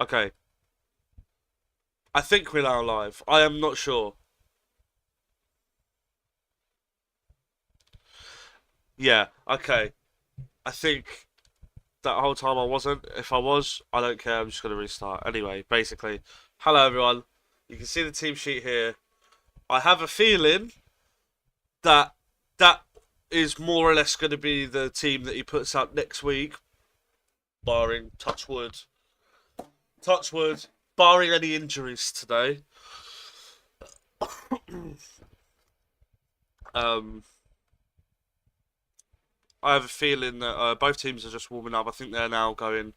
Okay, I think we're now live. I am not sure. Yeah, okay. I think that whole time I wasn't. If I was, I don't care. I'm just going to restart. Anyway, basically, hello everyone. You can see the team sheet here. I have a feeling that that is more or less going to be the team that he puts out next week, barring touch wood, barring any injuries today. Um, I have a feeling that both teams are just warming up. I think they're now going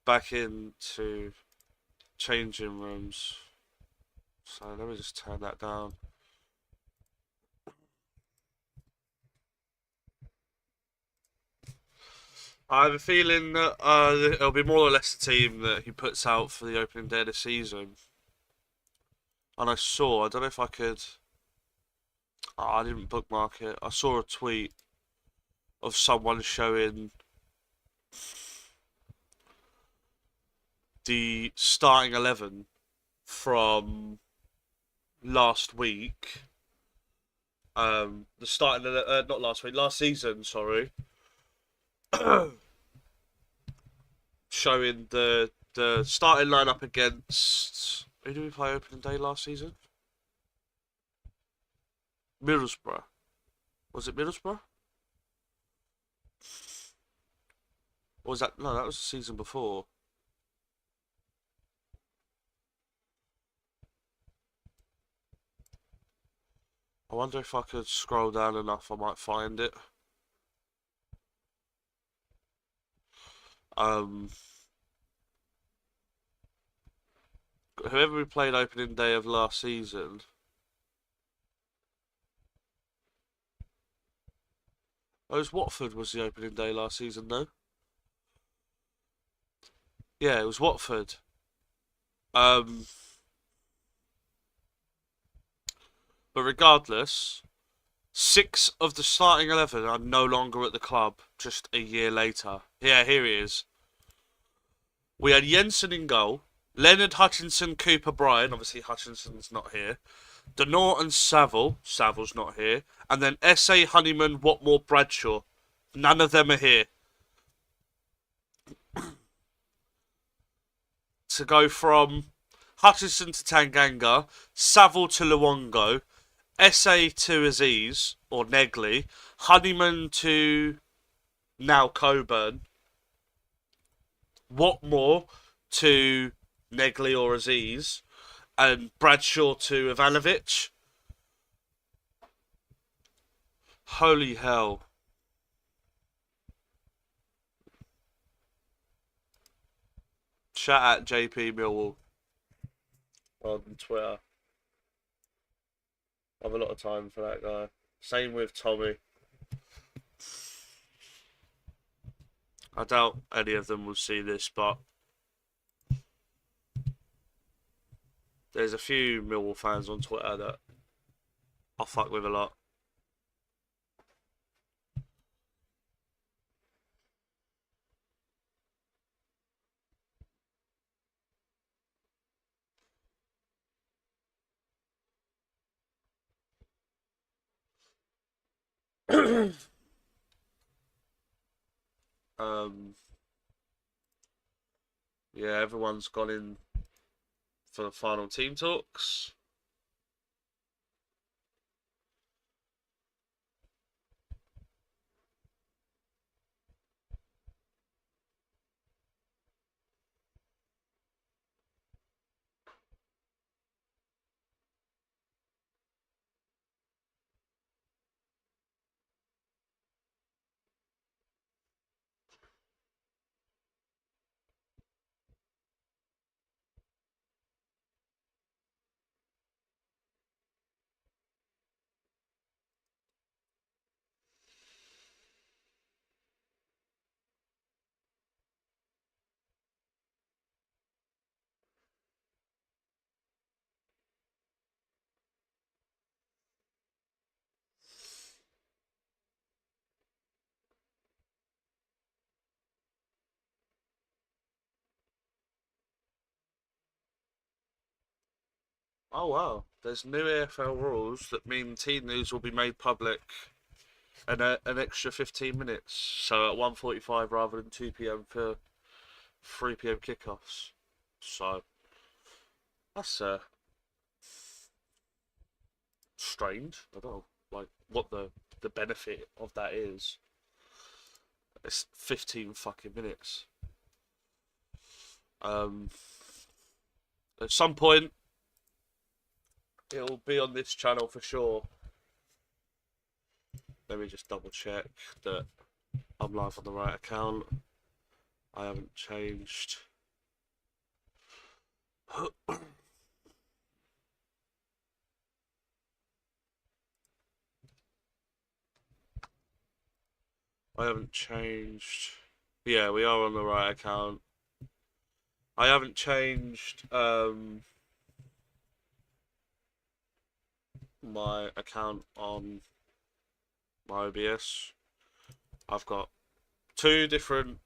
back into changing rooms. So let me just turn that down. I have a feeling that it'll be more or less the team that he puts out for the opening day of the season. And I don't know if I could. Oh, I didn't bookmark it. I saw a tweet of someone showing the starting 11 from last week. The starting not last week, last season. Sorry, showing the starting lineup against who did we play opening day last season? Middlesbrough. Was it Middlesbrough? Or was that no? That was the season before. I wonder if I could scroll down enough, I might find it. Um, Whoever we played opening day of last season. Oh, it was Watford was the opening day last season, though. Yeah, it was Watford. Um, but regardless, six of the starting 11 are no longer at the club. Just a year later. Yeah, here he is. We had Jensen in goal. Leonard Hutchinson, Cooper Bryan. Obviously, Hutchinson's not here. Denor and Saville. Savile's not here. And then S.A. Honeyman, Watmore, Bradshaw. None of them are here. To go from Hutchinson to Tanganga, Saville to Luongo, S.A. to Aziz, or Negley, Honeyman to now Coburn, Watmore to Negley or Aziz, and Bradshaw to Ivanovic. Holy hell. Chat at JP Millwall on Twitter. I have a lot of time for that guy. Same with Tommy. I doubt any of them will see this, but there's a few Millwall fans on Twitter that I fuck with a lot. um, yeah, everyone's gone in for the final team talks. Oh wow, there's new AFL rules that mean team news will be made public an extra 15 minutes. So at 1:45 rather than 2 p.m. for 3 p.m. kickoffs. So that's strange. I don't know, like what the benefit of that is. It's 15 fucking minutes. Um, at some point, it'll be on this channel for sure. Let me just double check that I'm live on the right account. I haven't changed. I haven't changed. Yeah, we are on the right account. I haven't changed my account on my OBS. I've got two different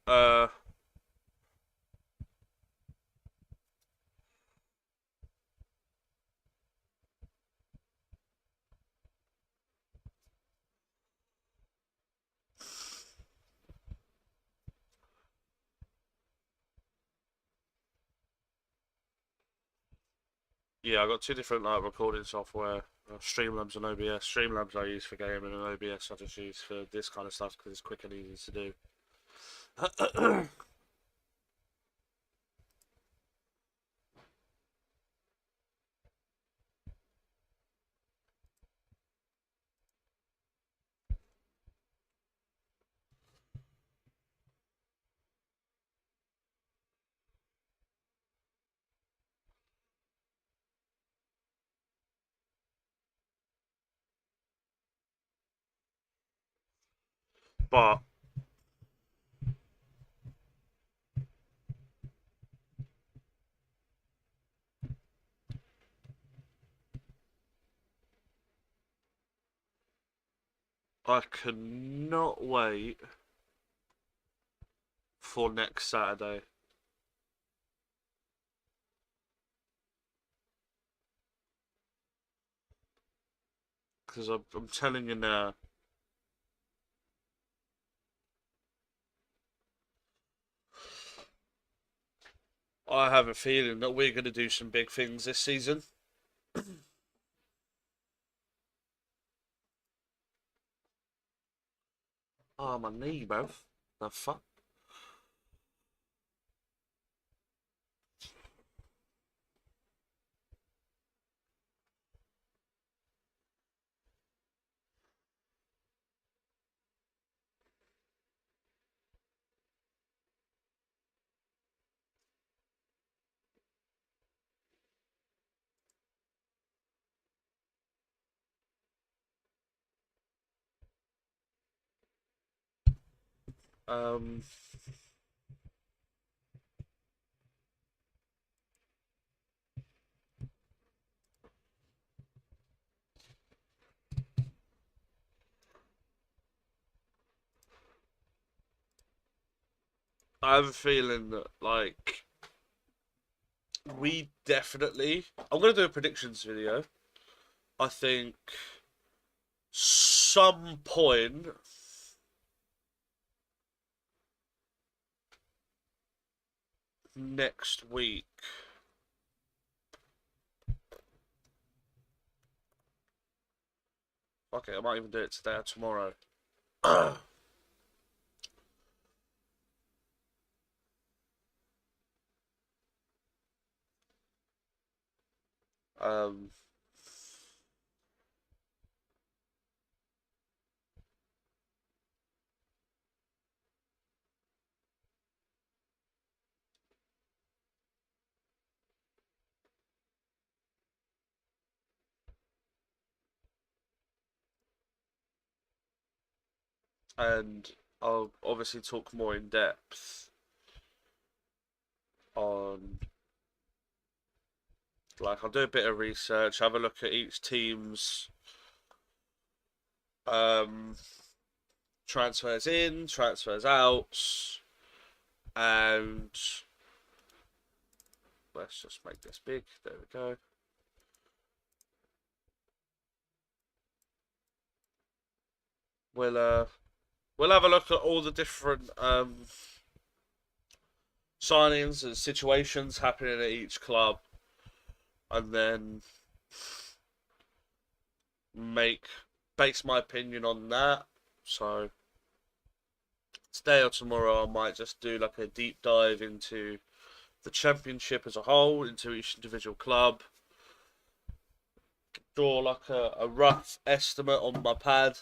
yeah, I got two different like recording software. Streamlabs and OBS. Streamlabs I use for gaming, and OBS I just use for this kind of stuff because it's quick and easy to do. But I cannot wait for next Saturday because I'm telling you now, I have a feeling that we're going to do some big things this season. Oh, my knee, bro. The fuck? Um, I have a feeling that, like, we definitely. I'm going to do a predictions video. I think some point next week. Okay, I might even do it today or tomorrow. um, and I'll obviously talk more in depth on, like, I'll do a bit of research, have a look at each team's um, transfers in, transfers out, and let's just make this big. There we go. we'll have a look at all the different signings and situations happening at each club, and then base my opinion on that. So today or tomorrow, I might just do like a deep dive into the championship as a whole, into each individual club, draw like a rough estimate on my pad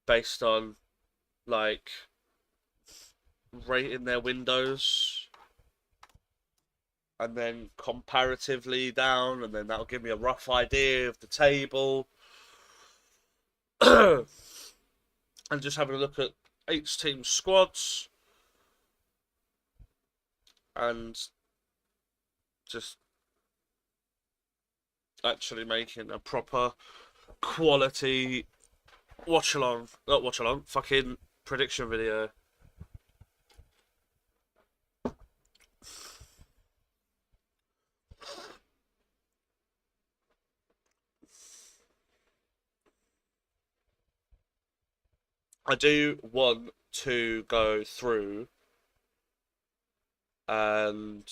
based on like rating their windows and then comparatively down, and then that'll give me a rough idea of the table. And just having a look at each team's squads and just actually making a proper quality not watch along, fucking prediction video. I do want to go through and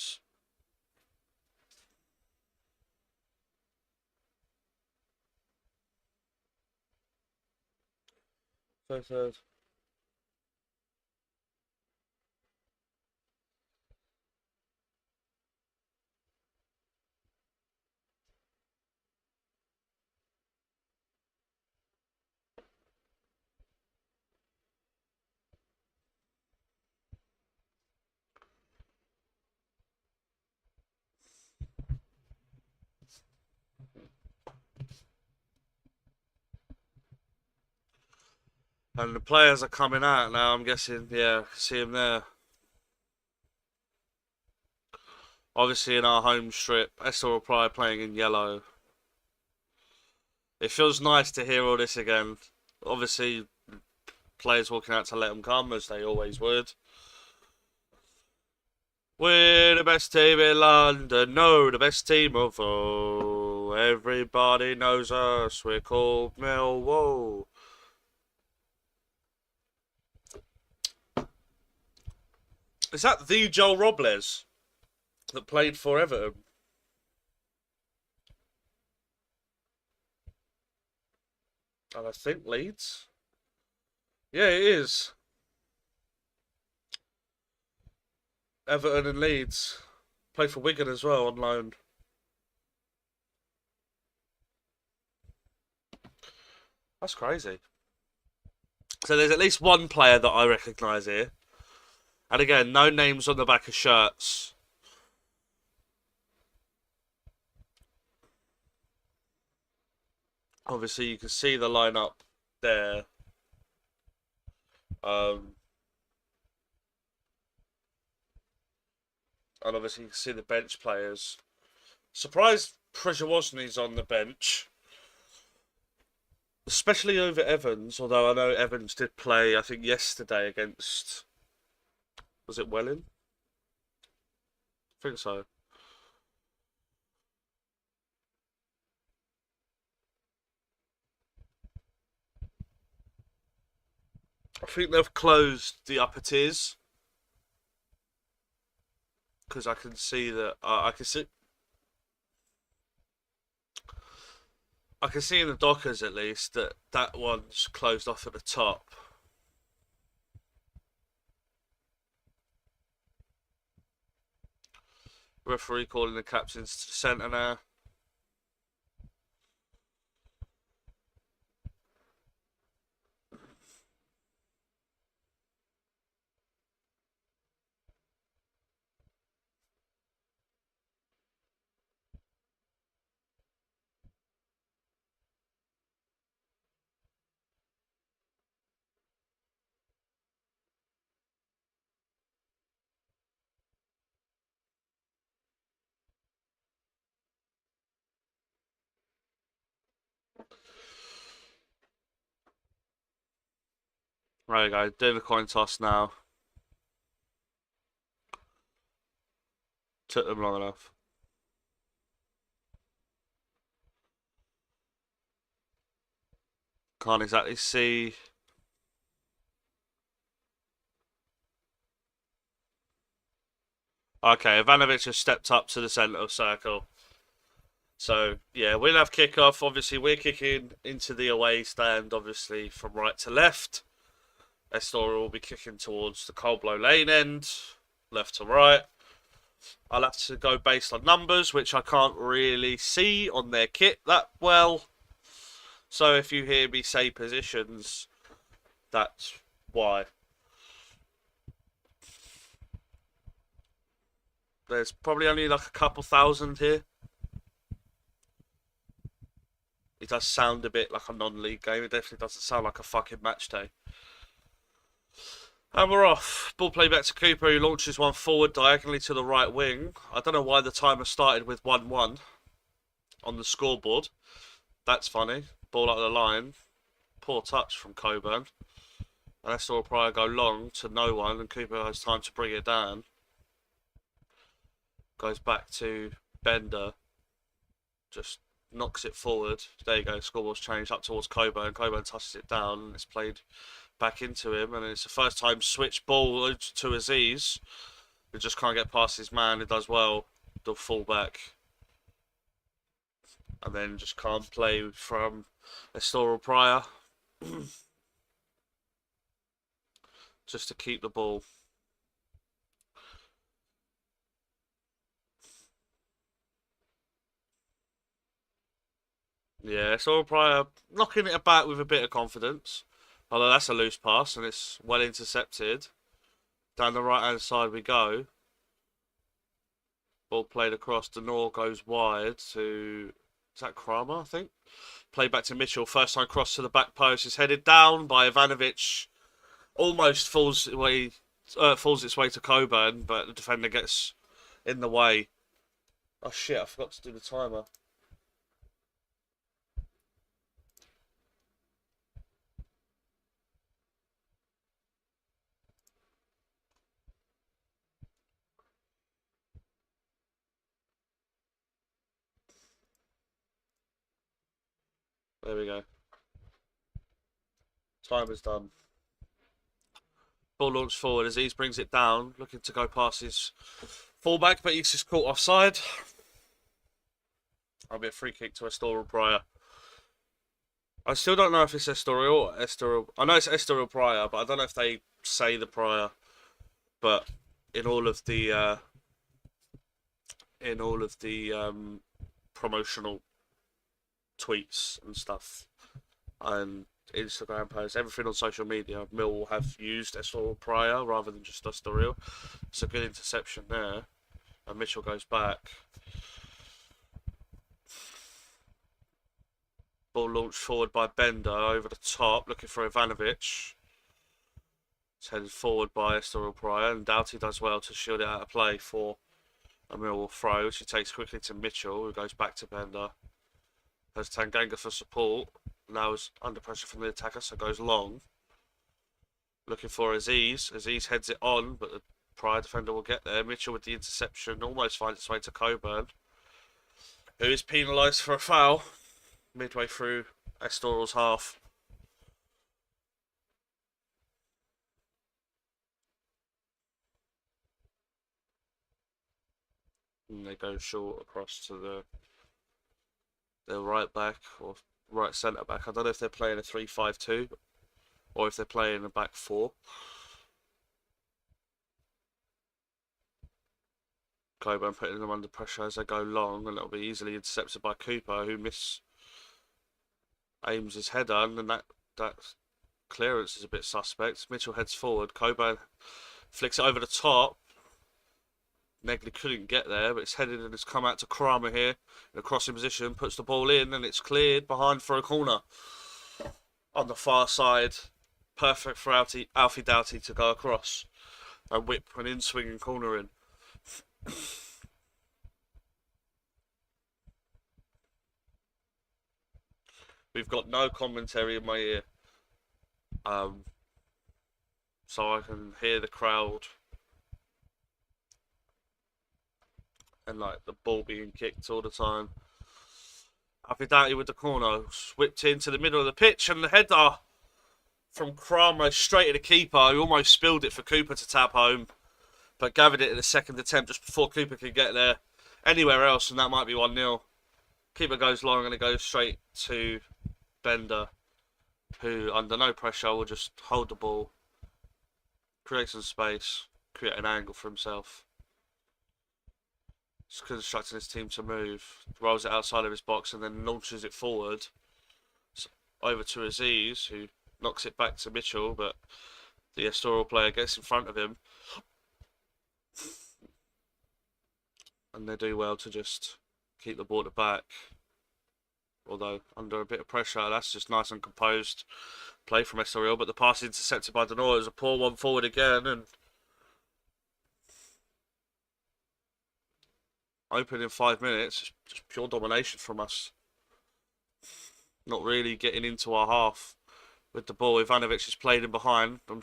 third. And the players are coming out now, I'm guessing. Yeah, see them there. Obviously, in our home strip, Estoril Praia playing in yellow. It feels nice to hear all this again. Obviously, players walking out to let them come, as they always would. We're the best team in London, no, the best team of all. Everybody knows us, we're called Millwall. Is that the Joel Robles that played for Everton? And I think Leeds. Yeah, it is. Everton and Leeds. Played for Wigan as well on loan. That's crazy. So there's at least one player that I recognise here. And again, no names on the back of shirts. Obviously, you can see the lineup there. And obviously, you can see the bench players. Surprised Przewozny's on the bench. Especially over Evans, although I know Evans did play, I think, yesterday against... Was it Welling? I think so. I think they've closed the upper tiers. Because I can see that... I can see in the Dockers, at least, that that one's closed off at the top. Referee calling the captains to the centre now. Right, we go. Doing the coin toss now. Took them long enough. Can't exactly see. Okay, Ivanovic has stepped up to the centre circle. So, yeah, we'll have kick-off. Obviously, we're kicking into the away stand, obviously, from right to left. Estoril will be kicking towards the Coldblow Lane end, left to right. I'll have to go based on numbers, which I can't really see on their kit that well. So if you hear me say positions, that's why. There's probably only like a couple thousand here. It does sound a bit like a non-league game. It definitely doesn't sound like a fucking match day. And we're off. Ball play back to Cooper, who launches one forward diagonally to the right wing. I don't know why the timer started with 1-1 on the scoreboard. That's funny. Ball out of the line. Poor touch from Coburn. And I saw Praia go long to no one, and Cooper has time to bring it down. Goes back to Bender. Just knocks it forward. There you go. Scoreboard's changed up towards Coburn. Coburn touches it down, and it's played back into him. And it's the first time switch ball to Aziz. He just can't get past his man. He does well. The fullback. And then just can't play from Estoril Praia. Just to keep the ball. Yeah, Estoril Praia knocking it about with a bit of confidence. Although that's a loose pass and it's well intercepted. Down the right hand side we go. Ball played across. Denor goes wide to... Is that Kramer, I think? Played back to Mitchell. First time cross to the back post. Is headed down by Ivanovic. Almost falls its way to Coburn, but the defender gets in the way. Oh shit, I forgot to do the timer. There we go. Timer's done. Ball launched forward. Aziz brings it down, looking to go past his fullback, but he's just caught offside. I'll be a free kick to Estoril Praia. I still don't know if it's Estoril or Estoril. I know it's Estoril Praia, but I don't know if they say the Praia. But in all of the promotional tweets and stuff and Instagram posts, everything on social media, Millwall have used Estoril Praia rather than just Estoril. It's a good interception there, and Mitchell goes back. Ball launched forward by Bender over the top, looking for Ivanovic. It's headed forward by Estoril Praia, and Doughty does well to shield it out of play for a Millwall throw, which he takes quickly to Mitchell, who goes back to Bender. Has Tanganga for support. Now is under pressure from the attacker, so goes long. Looking for Aziz. Aziz heads it on, but the Praia defender will get there. Mitchell with the interception almost finds its way to Coburn, who is penalised for a foul midway through Estoril's half. And they go short across to the right back or right centre back. I don't know if they're playing a 3-5-2 or if they're playing a back four. Coburn putting them under pressure as they go long, and it'll be easily intercepted by Cooper, who aims his header, and that clearance is a bit suspect. Mitchell heads forward. Coburn flicks it over the top. Negley couldn't get there, but it's headed and it's come out to Kramer here in a crossing position, puts the ball in, and it's cleared behind for a corner on the far side. Perfect for Alfie Doughty to go across and whip an in-swinging corner in. We've got no commentary in my ear, so I can hear the crowd and like the ball being kicked all the time. Happy Doughty with the corner. Whipped into the middle of the pitch and the header from Kramer straight to the keeper. He almost spilled it for Cooper to tap home, but gathered it in the second attempt just before Cooper could get there. Anywhere else, and that might be 1-0. Keeper goes long and it goes straight to Bender, who, under no pressure, will just hold the ball, create some space, create an angle for himself. Just constructing his team to move, rolls it outside of his box and then launches it forward. Over to Aziz, who knocks it back to Mitchell, but the Estoril player gets in front of him. And they do well to just keep the ball at the back. Although, under a bit of pressure, that's just nice and composed play from Estoril, but the pass intercepted by Denor. It was a poor one forward again, and open in 5 minutes, just pure domination from us. Not really getting into our half with the ball. Ivanovic is played in behind. I'm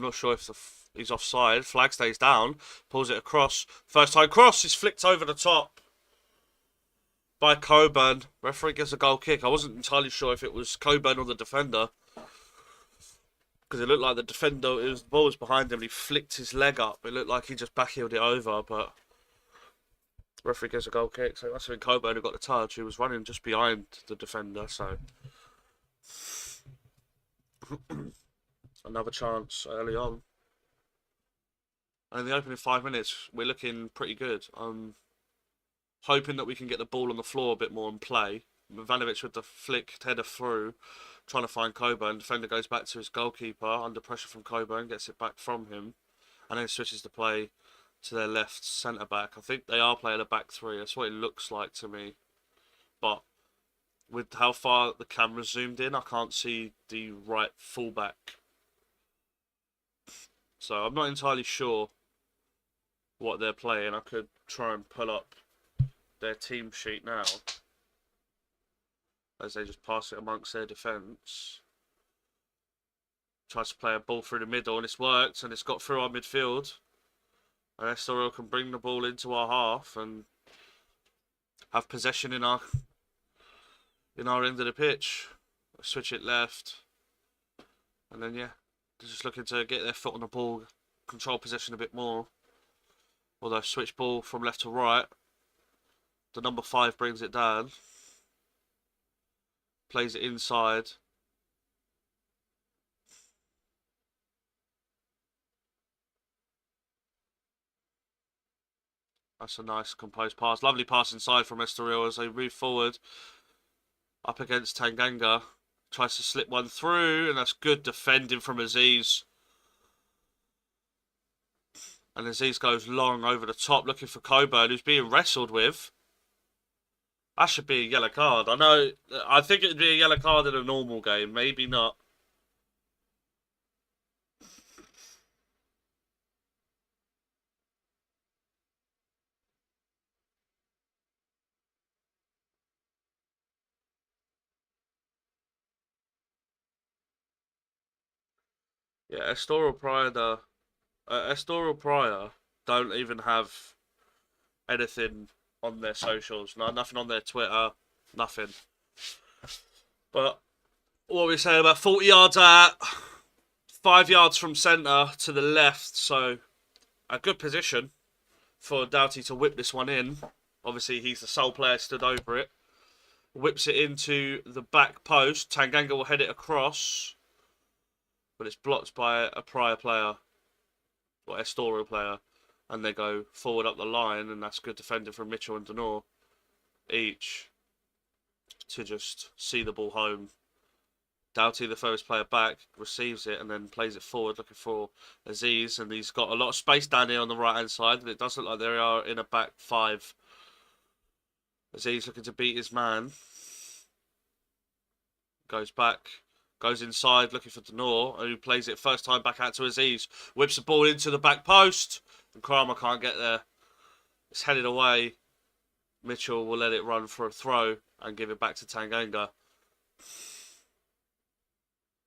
not sure if he's offside. Flag stays down, pulls it across. First time cross is flicked over the top by Coburn. Referee gives a goal kick. I wasn't entirely sure if it was Coburn or the defender, because it looked like the defender, the ball was behind him, and he flicked his leg up. It looked like he just backheeled it over, but referee gives a goal kick, so it must have been Coburn who got the touch. He was running just behind the defender, so another chance early on. And in the opening 5 minutes, we're looking pretty good. I'm hoping that we can get the ball on the floor a bit more and play. Ivanovic with the flicked header through, trying to find Coburn. Defender goes back to his goalkeeper, under pressure from Coburn, gets it back from him, and then switches the play to their left centre back. I think they are playing a back three. That's what it looks like to me. But with how far the camera zoomed in, I can't see the right fullback. So I'm not entirely sure what they're playing. I could try and pull up their team sheet now, as they just pass it amongst their defence. Tries to play a ball through the middle, and it's worked, and it's got through our midfield. And Estoril can bring the ball into our half and have possession in our end of the pitch. Switch it left, and then they're just looking to get their foot on the ball, control possession a bit more. Although switch ball from left to right, the number 5 brings it down, plays it inside. That's a nice composed pass. Lovely pass inside from Estoril as they move forward up against Tanganga. Tries to slip one through, and that's good defending from Aziz. And Aziz goes long over the top looking for Coburn, who's being wrestled with. That should be a yellow card. I think it would be a yellow card in a normal game. Maybe not. Yeah, Estoril Praia don't even have anything on their socials. No, nothing on their Twitter. Nothing. But what we're saying, about 40 yards out, 5 yards from centre to the left. So a good position for Doughty to whip this one in. Obviously, he's the sole player stood over it. Whips it into the back post. Tanganga will head it across, but it's blocked by a Praia player, or Estoril player, and they go forward up the line, and that's good defending from Mitchell and Denor, each, to just see the ball home. Doughty, the first player back, receives it and then plays it forward, looking for Aziz, and he's got a lot of space down here on the right hand side, and it does look like they are in a back 5. Aziz looking to beat his man. Goes back. Goes inside looking for Denor, who plays it first time back out to Aziz. Whips the ball into the back post, and Kramer can't get there. It's headed away. Mitchell will let it run for a throw and give it back to Tanganga.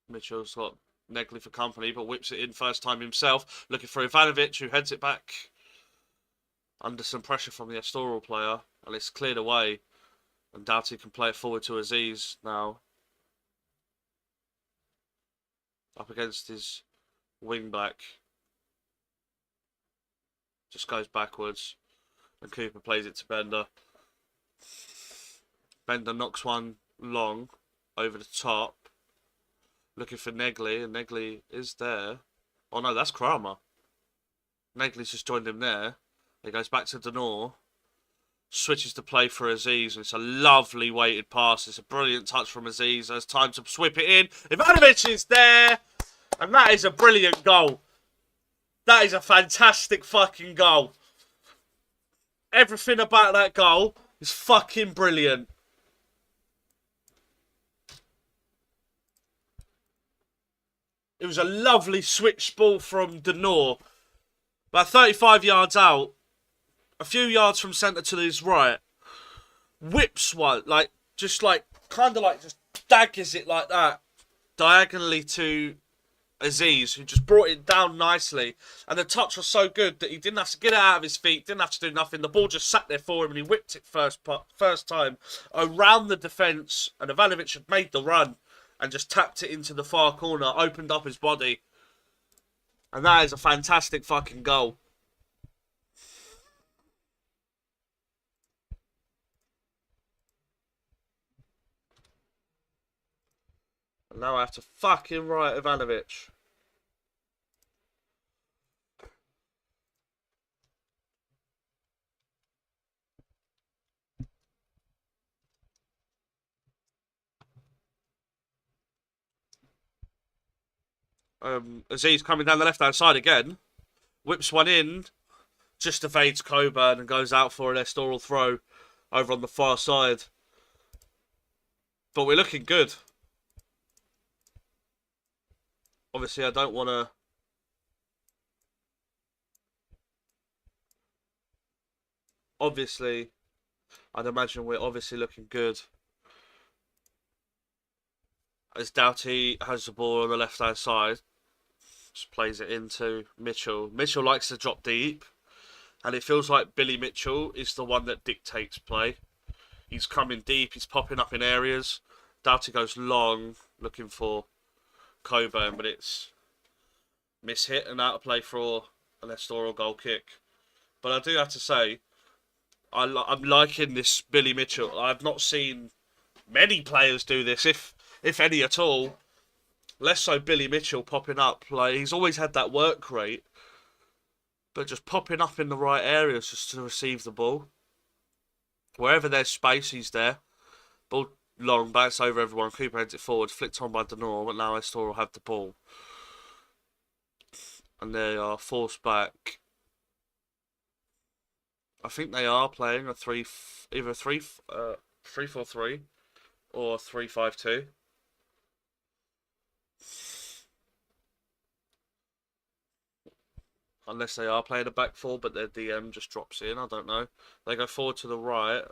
Mitchell's got Negley for company, but whips it in first time himself, looking for Ivanovic, who heads it back under some pressure from the Estoril player, and it's cleared away. And Doughty can play it forward to Aziz now. Up against his wing back. Just goes backwards. And Cooper plays it to Bender. Bender knocks one long over the top. Looking for Negley, and Negley is there. Oh no, that's Kramer. Negley's just joined him there. He goes back to Denor. Switches to play for Aziz, and it's a lovely weighted pass. It's a brilliant touch from Aziz. There's time to swip it in. Ivanovic is there, and that is a brilliant goal. That is a fantastic fucking goal. Everything about that goal is fucking brilliant. It was a lovely switch ball from Denor. About 35 yards out. A few yards from centre to his right. Whips one. Just daggers it like that. Diagonally to Aziz, who just brought it down nicely. And the touch was so good that he didn't have to get it out of his feet. Didn't have to do nothing. The ball just sat there for him and he whipped it first time around the defence. And Ivanovic had made the run. And just tapped it into the far corner, opened up his body. And that is a fantastic fucking goal. And now I have to fucking write Ivanovic. Aziz coming down the left-hand side again. Whips one in. Just evades Coburn and goes out for an Estoril throw over on the far side. But we're looking good. Obviously, I don't want to... Obviously, I'd imagine we're obviously looking good. As Doughty has the ball on the left-hand side. Just plays it into Mitchell. Mitchell likes to drop deep. And it feels like Billy Mitchell is the one that dictates play. He's coming deep. He's popping up in areas. Doughty goes long, looking for Coburn, but it's mishit and out of play for an Estoril goal kick. But I do have to say, I'm liking this Billy Mitchell. I've not seen many players do this, if any at all. Less so Billy Mitchell popping up. He's always had that work rate. But just popping up in the right areas just to receive the ball. Wherever there's space, he's there. Ball long, bounce over everyone. Cooper heads it forward. Flicked on by Denor, but now Estoril will have the ball. And they are forced back. I think they are playing a either 3-4-3 or 3-5-2. Unless they are playing a back four, but their DM just drops in. I don't know. They go forward to the right.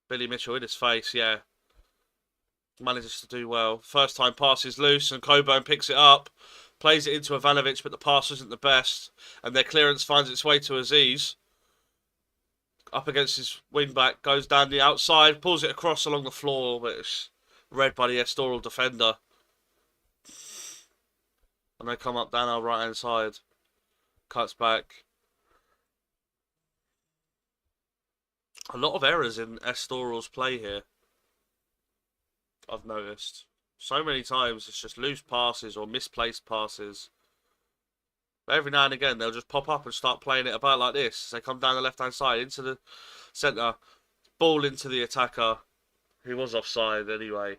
Billy Mitchell in his face, yeah. Manages to do well. First time pass is loose and Coburn picks it up. Plays it into Ivanovic, but the pass isn't the best. And their clearance finds its way to Aziz. Up against his wing back. Goes down the outside. Pulls it across along the floor, but it's read by the Estoril defender. And they come up down our right hand side. Cuts back. A lot of errors in Estoril's play here. I've noticed. So many times it's just loose passes or misplaced passes. But every now and again they'll just pop up and start playing it about like this. They come down the left hand side into the centre. Ball into the attacker. Who was offside anyway.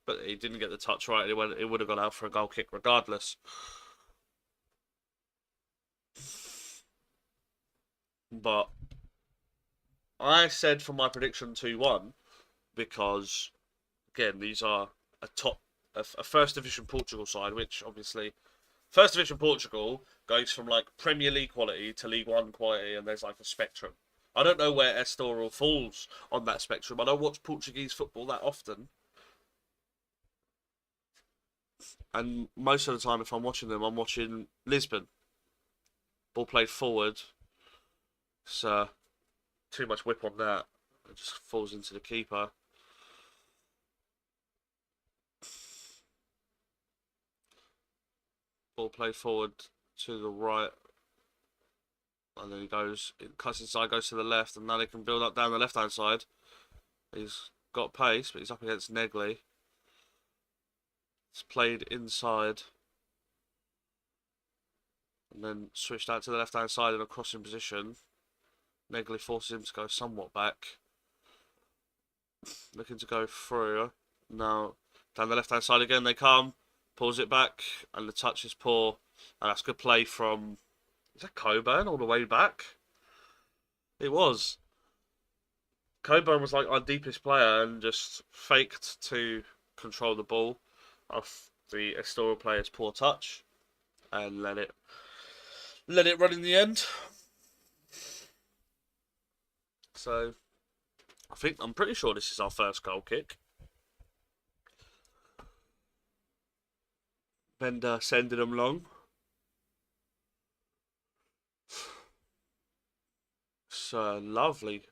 But he didn't get the touch right. It would have gone out for a goal kick regardless. But I said for my prediction 2-1 because, again, these are a First Division Portugal side, which obviously, First Division Portugal goes from like Premier League quality to League One quality, and there's like a spectrum. I don't know where Estoril falls on that spectrum. I don't watch Portuguese football that often. And most of the time, if I'm watching them, I'm watching Lisbon. Ball played forward. So, too much whip on that. It just falls into the keeper. Ball played forward to the right. And then he goes, it cuts inside, goes to the left, and now they can build up down the left-hand side. He's got pace, but he's up against Negley. It's played inside. And then switched out to the left-hand side in a crossing position. Negley forces him to go somewhat back. Looking to go through. Now, down the left-hand side again they come. Pulls it back, and the touch is poor. And that's good play from... Is that Coburn all the way back? It was. Coburn was like our deepest player and just faked to control the ball off the Estoril player's poor touch and let it run in the end. So I'm pretty sure this is our first goal kick. Bender sending them long. It's a lovely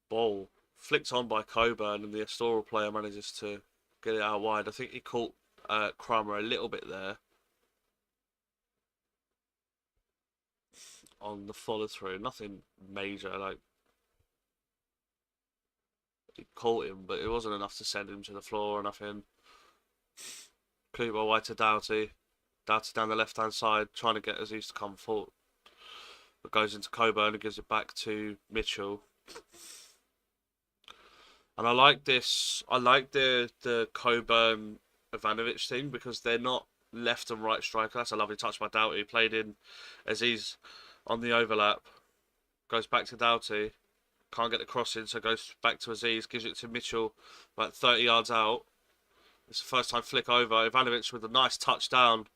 ball. Flicked on by Coburn, and the Estoril player manages to get it out wide. I think he caught Kramer a little bit there on the follow through. Nothing major, like he caught him, but it wasn't enough to send him to the floor or nothing. Cooper wide to Doughty. Doughty down the left hand side, trying to get Aziz to come forward. But goes into Coburn and gives it back to Mitchell. And I like this. I like the Coburn Ivanovic thing because they're not left and right striker. That's a lovely touch by Doughty. Played in Aziz on the overlap. Goes back to Doughty. Can't get the cross in, so goes back to Aziz. Gives it to Mitchell about 30 yards out. It's the first time flick over. Ivanovic with a nice touchdown.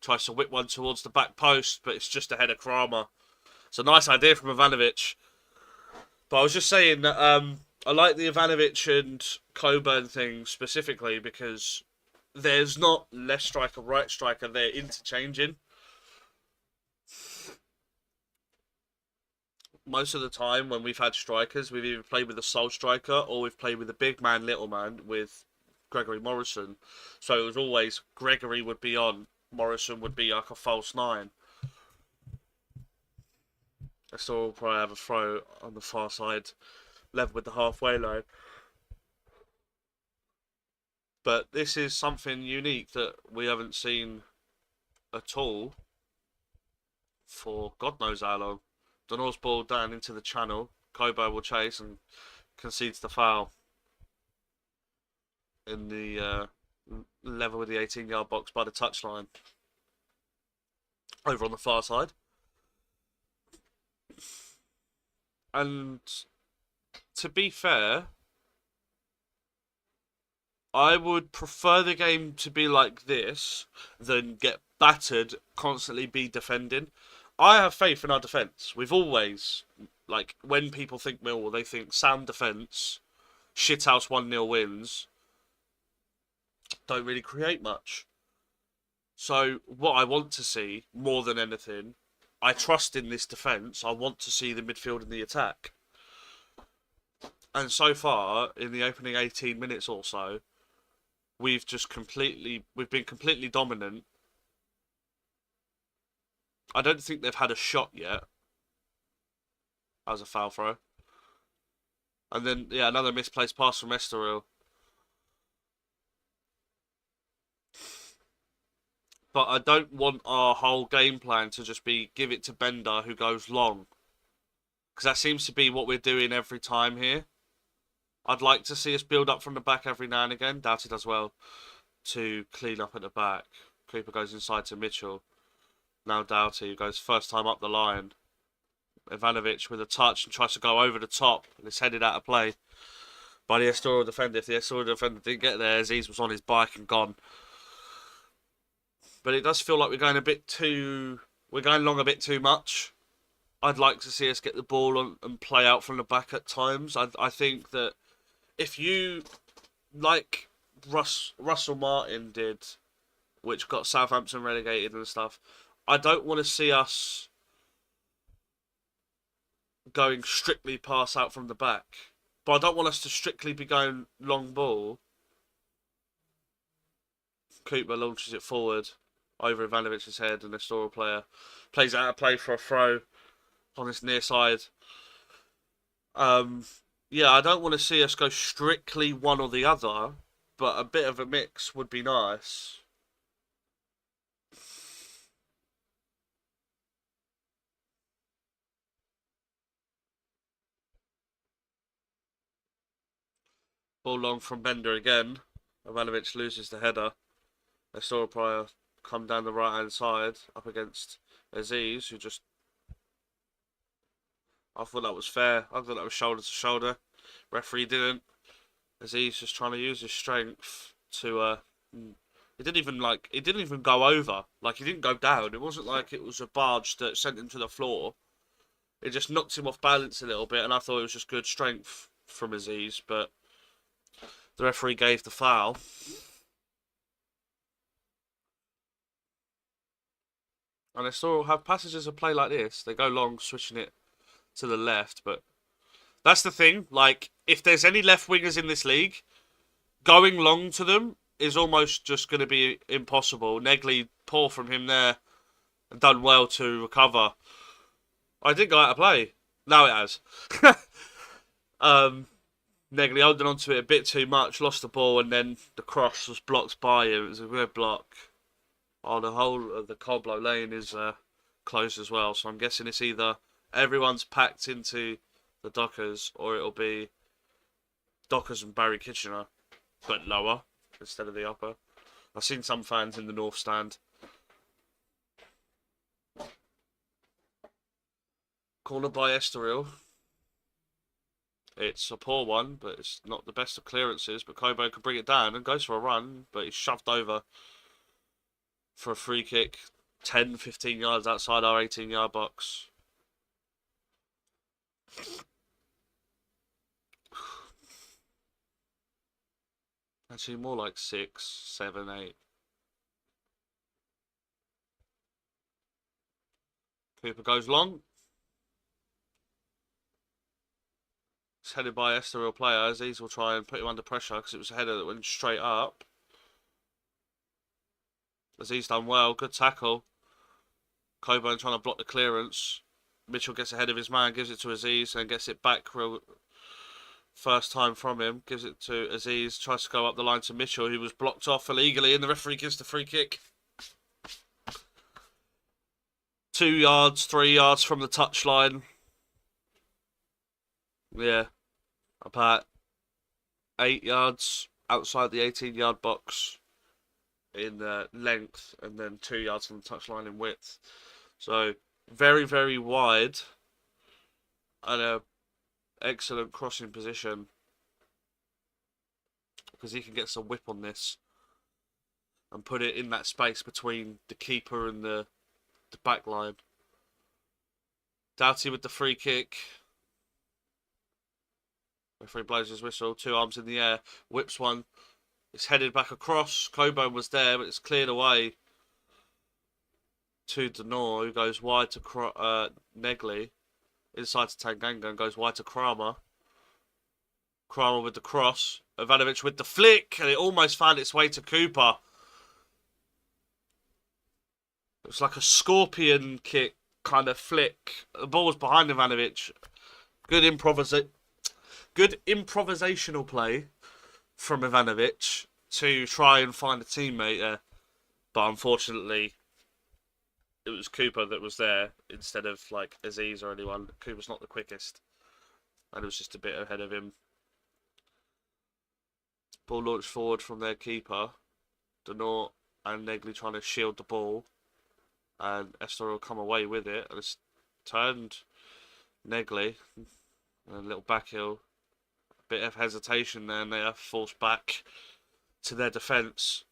Tries to whip one towards the back post, but it's just ahead of Kramer. It's a nice idea from Ivanovic. But I was just saying that I like the Ivanovic and Coburn thing specifically because there's not left striker, right striker. They're interchanging. Most of the time when we've had strikers, we've either played with a sole striker or we've played with a big man, little man with Gregory Morrison. So it was always Gregory would be on, Morrison would be like a false nine. I saw Praia have a throw on the far side, level with the halfway line. But this is something unique that we haven't seen at all for God knows how long. Donor's ball down into the channel. Kobo will chase and concedes the foul in the level with the 18-yard box by the touchline. Over on the far side. And to be fair, I would prefer the game to be like this than get battered, constantly be defending. I have faith in our defence. We've always, like, when people think Millwall, they think sound defence, shithouse 1-0 wins, don't really create much. So what I want to see, more than anything, I trust in this defence. I want to see the midfield and the attack. And so far, in the opening 18 minutes or so, we've been completely dominant. I don't think they've had a shot yet. That was a foul throw. And then, yeah, another misplaced pass from Estoril. But I don't want our whole game plan to just be give it to Bender who goes long. Because that seems to be what we're doing every time here. I'd like to see us build up from the back every now and again. Doughty does well to clean up at the back. Cooper goes inside to Mitchell. Now Doughty goes first time up the line. Ivanovic with a touch and tries to go over the top. And it's headed out of play by the Estoril defender. If the Estoril defender didn't get there, Aziz was on his bike and gone. But it does feel like we're going long a bit too much. I'd like to see us get the ball on and play out from the back at times. I think that if you, like Russell Martin did, which got Southampton relegated and stuff, I don't want to see us going strictly pass out from the back. But I don't want us to strictly be going long ball. Cooper launches it forward over Ivanovic's head, and the Estoril player plays out of play for a throw on this near side. Yeah, I don't want to see us go strictly one or the other, but a bit of a mix would be nice. Ball long from Bender again. Ivanovic loses the header. Estoril player come down the right hand side up against Aziz, who just. I thought that was fair. I thought that was shoulder to shoulder. Referee didn't. Aziz just trying to use his strength to. It didn't even It didn't even go over. Like, he didn't go down. It wasn't like it was a barge that sent him to the floor. It just knocked him off balance a little bit, and I thought it was just good strength from Aziz, but the referee gave the foul. And I saw have passages of play like this. They go long, switching it to the left, but that's the thing. Like, if there's any left wingers in this league, going long to them is almost just going to be impossible. Negley, poor from him there, and done well to recover. I did go out of play. Now it has. Negley holding onto it a bit too much, lost the ball, and then the cross was blocked by him. It was a red block. Oh, the whole of the Coblo lane is closed as well, so I'm guessing it's either everyone's packed into the Dockers or it'll be Dockers and Barry Kitchener, but lower instead of the upper. I've seen some fans in the north stand. Corner by Estoril. It's a poor one, but it's not the best of clearances. But Kobo can bring it down and goes for a run, but he's shoved over for a free kick 10, 15 yards outside our 18-yard box. Actually, more like 6, 7, 8. Cooper goes long. It's headed by Estoril player. Aziz will try and put him under pressure because it was a header that went straight up. Aziz done well. Good tackle. Coburn trying to block the clearance. Mitchell gets ahead of his man, gives it to Aziz, and gets it back real first time from him. Gives it to Aziz, tries to go up the line to Mitchell, who was blocked off illegally, and the referee gives the free kick. 2 yards, 3 yards from the touchline. Yeah, about 8 yards outside the 18-yard box in length, and then 2 yards from the touchline in width. So very, very wide, and a excellent crossing position because he can get some whip on this and put it in that space between the keeper and the back line. Doughty with the free kick. Referee blows his whistle, 2 arms in the air, whips one. It's headed back across. Coburn was there, but it's cleared away to Denor, who goes wide to Negley. Inside to Tanganga and goes wide to Kramer. Kramer with the cross. Ivanovic with the flick, and it almost found its way to Cooper. It was like a scorpion kick kind of flick. The ball was behind Ivanovic. Good improvisational play from Ivanovic to try and find a teammate there. But unfortunately, it was Cooper that was there instead of like Aziz or anyone. Cooper's not the quickest, and it was just a bit ahead of him. Ball launched forward from their keeper, Denort and Negley trying to shield the ball, and Estoril will come away with it. And it's turned Negley, and a little back heel, bit of hesitation there, and they are forced back to their defence.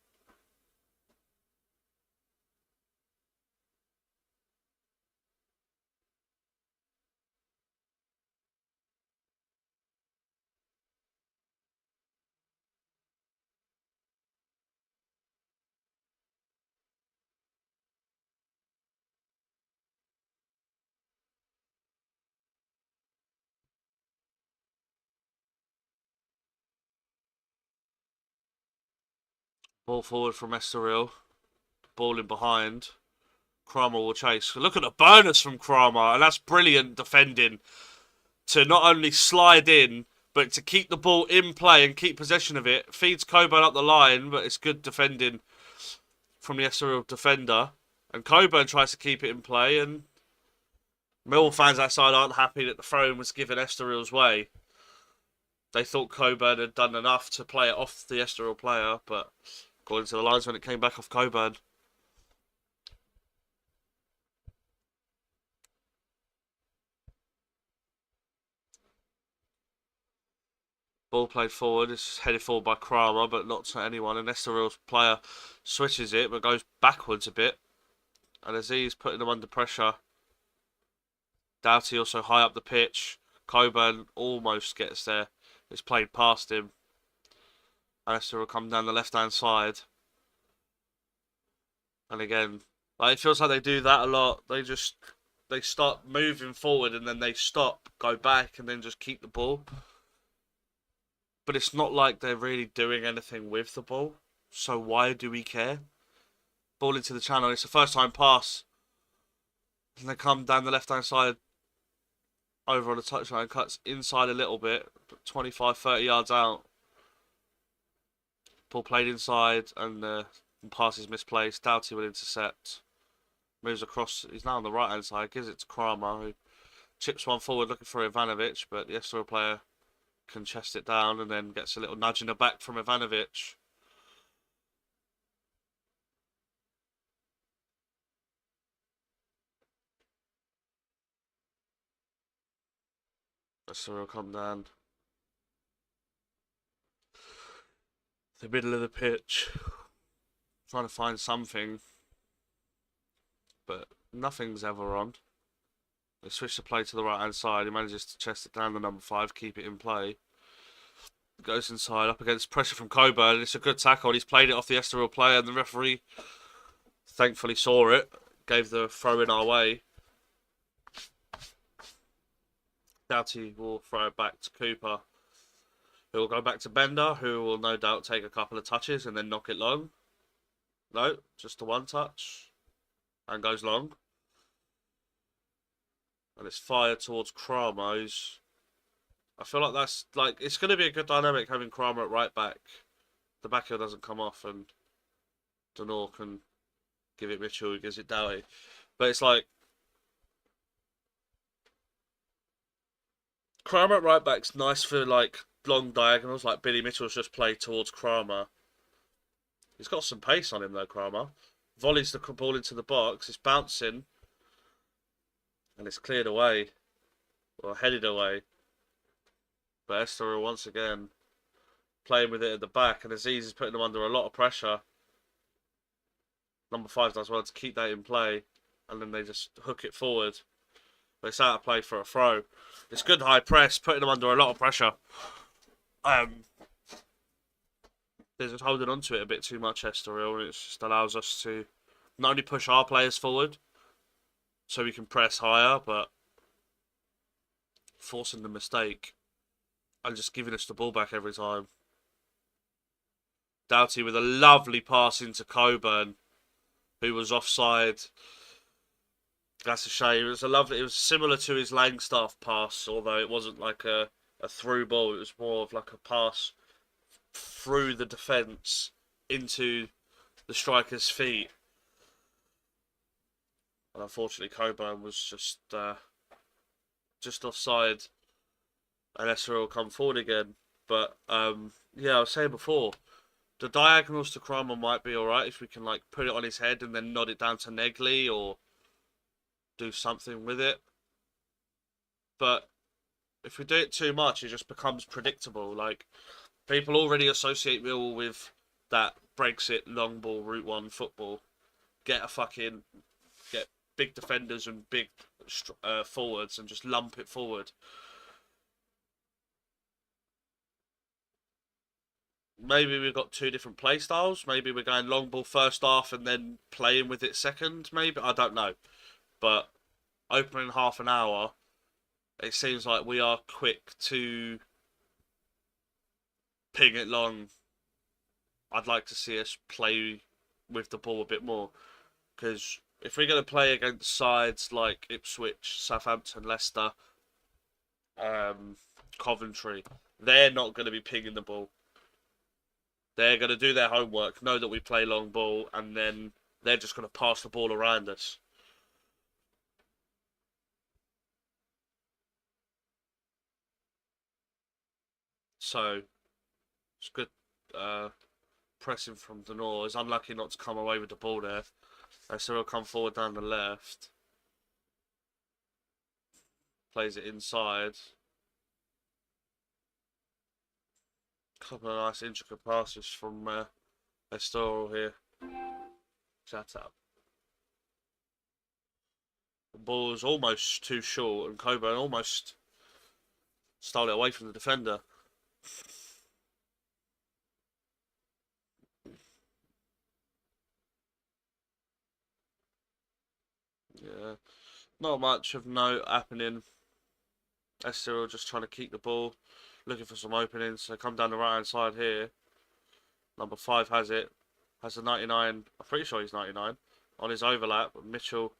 Ball forward from Estoril. Ball in behind. Kramer will chase. Look at the bonus from Kramer, and that's brilliant defending to not only slide in, but to keep the ball in play and keep possession of it. Feeds Coburn up the line, but it's good defending from the Estoril defender. And Coburn tries to keep it in play, and Millwall fans outside aren't happy that the throw-in was given Estoril's way. They thought Coburn had done enough to play it off the Estoril player, but according to the linesman, it came back off Coburn. Ball played forward. It's headed forward by Kramer, but not to anyone. And Estoril's player switches it, but goes backwards a bit. And Aziz putting them under pressure. Doughty also high up the pitch. Coburn almost gets there. It's played past him. And Estoril come down the left-hand side. And again, like, it feels like they do that a lot. They start moving forward and then they stop, go back, and then just keep the ball. But it's not like they're really doing anything with the ball. So why do we care? Ball into the channel. It's a first time pass. And they come down the left hand side over on the touchline. Cuts inside a little bit. 25-30 yards out. Ball played inside and the pass is misplaced. Doughty will intercept. Moves across. He's now on the right hand side. Gives it to Kramer, who chips one forward looking for Ivanovic. But the Estoril player can chest it down and then gets a little nudge in the back from Ivanovic. So he'll come down the middle of the pitch, trying to find something, but nothing's ever on. They switch the play to the right hand side. He manages to chest it down the number 5, keep it in play. Goes inside, up against pressure from Coburn. It's a good tackle. He's played it off the Estoril player, and the referee thankfully saw it, gave the throw in our way. Doughty will throw it back to Cooper, who will go back to Bender, who will no doubt take a couple of touches and then knock it long. No, just the one touch, and goes long. And it's fired towards Kramer, who's... I feel like that's, like, it's going to be a good dynamic having Kramer at right back. The back heel doesn't come off, and Denor can give it Mitchell, who gives it Doughty. But it's like, Kramer at right back's nice for, like, long diagonals, like Billy Mitchell's just played towards Kramer. He's got some pace on him, though, Kramer. Volleys the ball into the box, it's bouncing, and it's cleared away, or headed away. But Estoril once again playing with it at the back, and Aziz is putting them under a lot of pressure. Number 5 does well to keep that in play, and then they just hook it forward. But it's out of play for a throw. It's good high press, putting them under a lot of pressure. They're just holding on to it a bit too much, Estoril, and it just allows us to not only push our players forward, so we can press higher, but forcing the mistake and just giving us the ball back every time. Doughty with a lovely pass into Coburn, who was offside. That's a shame. It was similar to his Langstaff pass, although it wasn't like a through ball. It was more of like a pass through the defence into the striker's feet. And unfortunately, Coburn was just offside. And Estoril will come forward again. But, yeah, I was saying before, the diagonals to Kramer might be alright if we can, like, put it on his head and then nod it down to Negley or do something with it. But if we do it too much, it just becomes predictable. Like, people already associate Millwall with that Brexit long ball Route 1 football. Get big defenders and big forwards and just lump it forward. Maybe we've got 2 different play styles. Maybe we're going long ball first half and then playing with it second. Maybe, I don't know. But opening half an hour, it seems like we are quick to ping it long I'd like to see us play with the ball a bit more. Because if we're going to play against sides like Ipswich, Southampton, Leicester, um, Coventry, they're not going to be pinging the ball. They're going to do their homework, know that we play long ball, and then they're just going to pass the ball around us. So, it's good pressing from Denor. Is unlucky not to come away with the ball there. So he'll come forward down the left. Plays it inside. Couple of nice intricate passes from Estoril here. Shut up. The ball was almost too short, and Coburn almost stole it away from the defender. Yeah, not much of note happening. Estoril just trying to keep the ball, looking for some openings. So come down the right hand side here. Number 5 has it. Has a 99. I'm pretty sure he's 99 on his overlap. Mitchell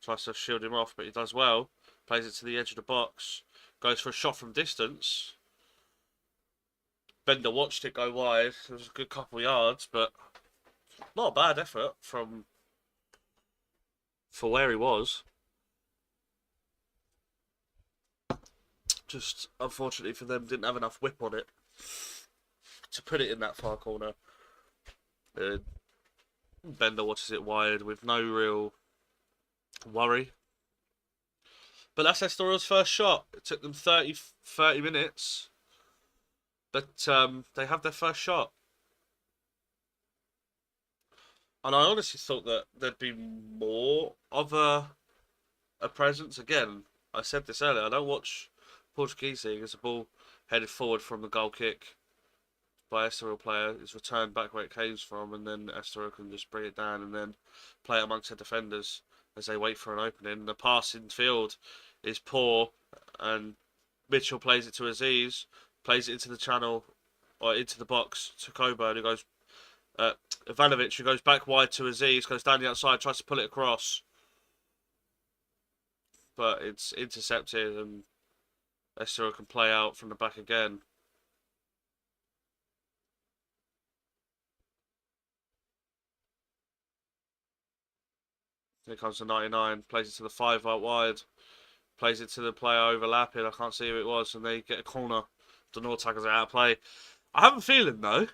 tries to shield him off, but he does well. Plays it to the edge of the box. Goes for a shot from distance. Bender watched it go wide. It was a good couple of yards, but not a bad effort from for where he was. Just unfortunately for them, didn't have enough whip on it to put it in that far corner. Bender watches it wide with no real worry. But that's Estoril's first shot. It took them 30 minutes. But they have their first shot. And I honestly thought that there'd be more of a presence. Again, I said this earlier, I don't watch Portuguese league as a ball headed forward from the goal kick by Estoril player is returned back where it came from, and then Estoril can just bring it down and then play it amongst their defenders as they wait for an opening. The pass in field is poor, and Mitchell plays it to Aziz, plays it into the channel or into the box to Coburn, who goes Ivanovic, who goes back wide to Aziz, goes down the outside, tries to pull it across, but it's intercepted, and Estoril can play out from the back again. Here comes the 99, plays it to the 5 out wide, plays it to the player overlapping. I can't see who it was, and they get a corner. Denor tackles it out of play. I have a feeling though,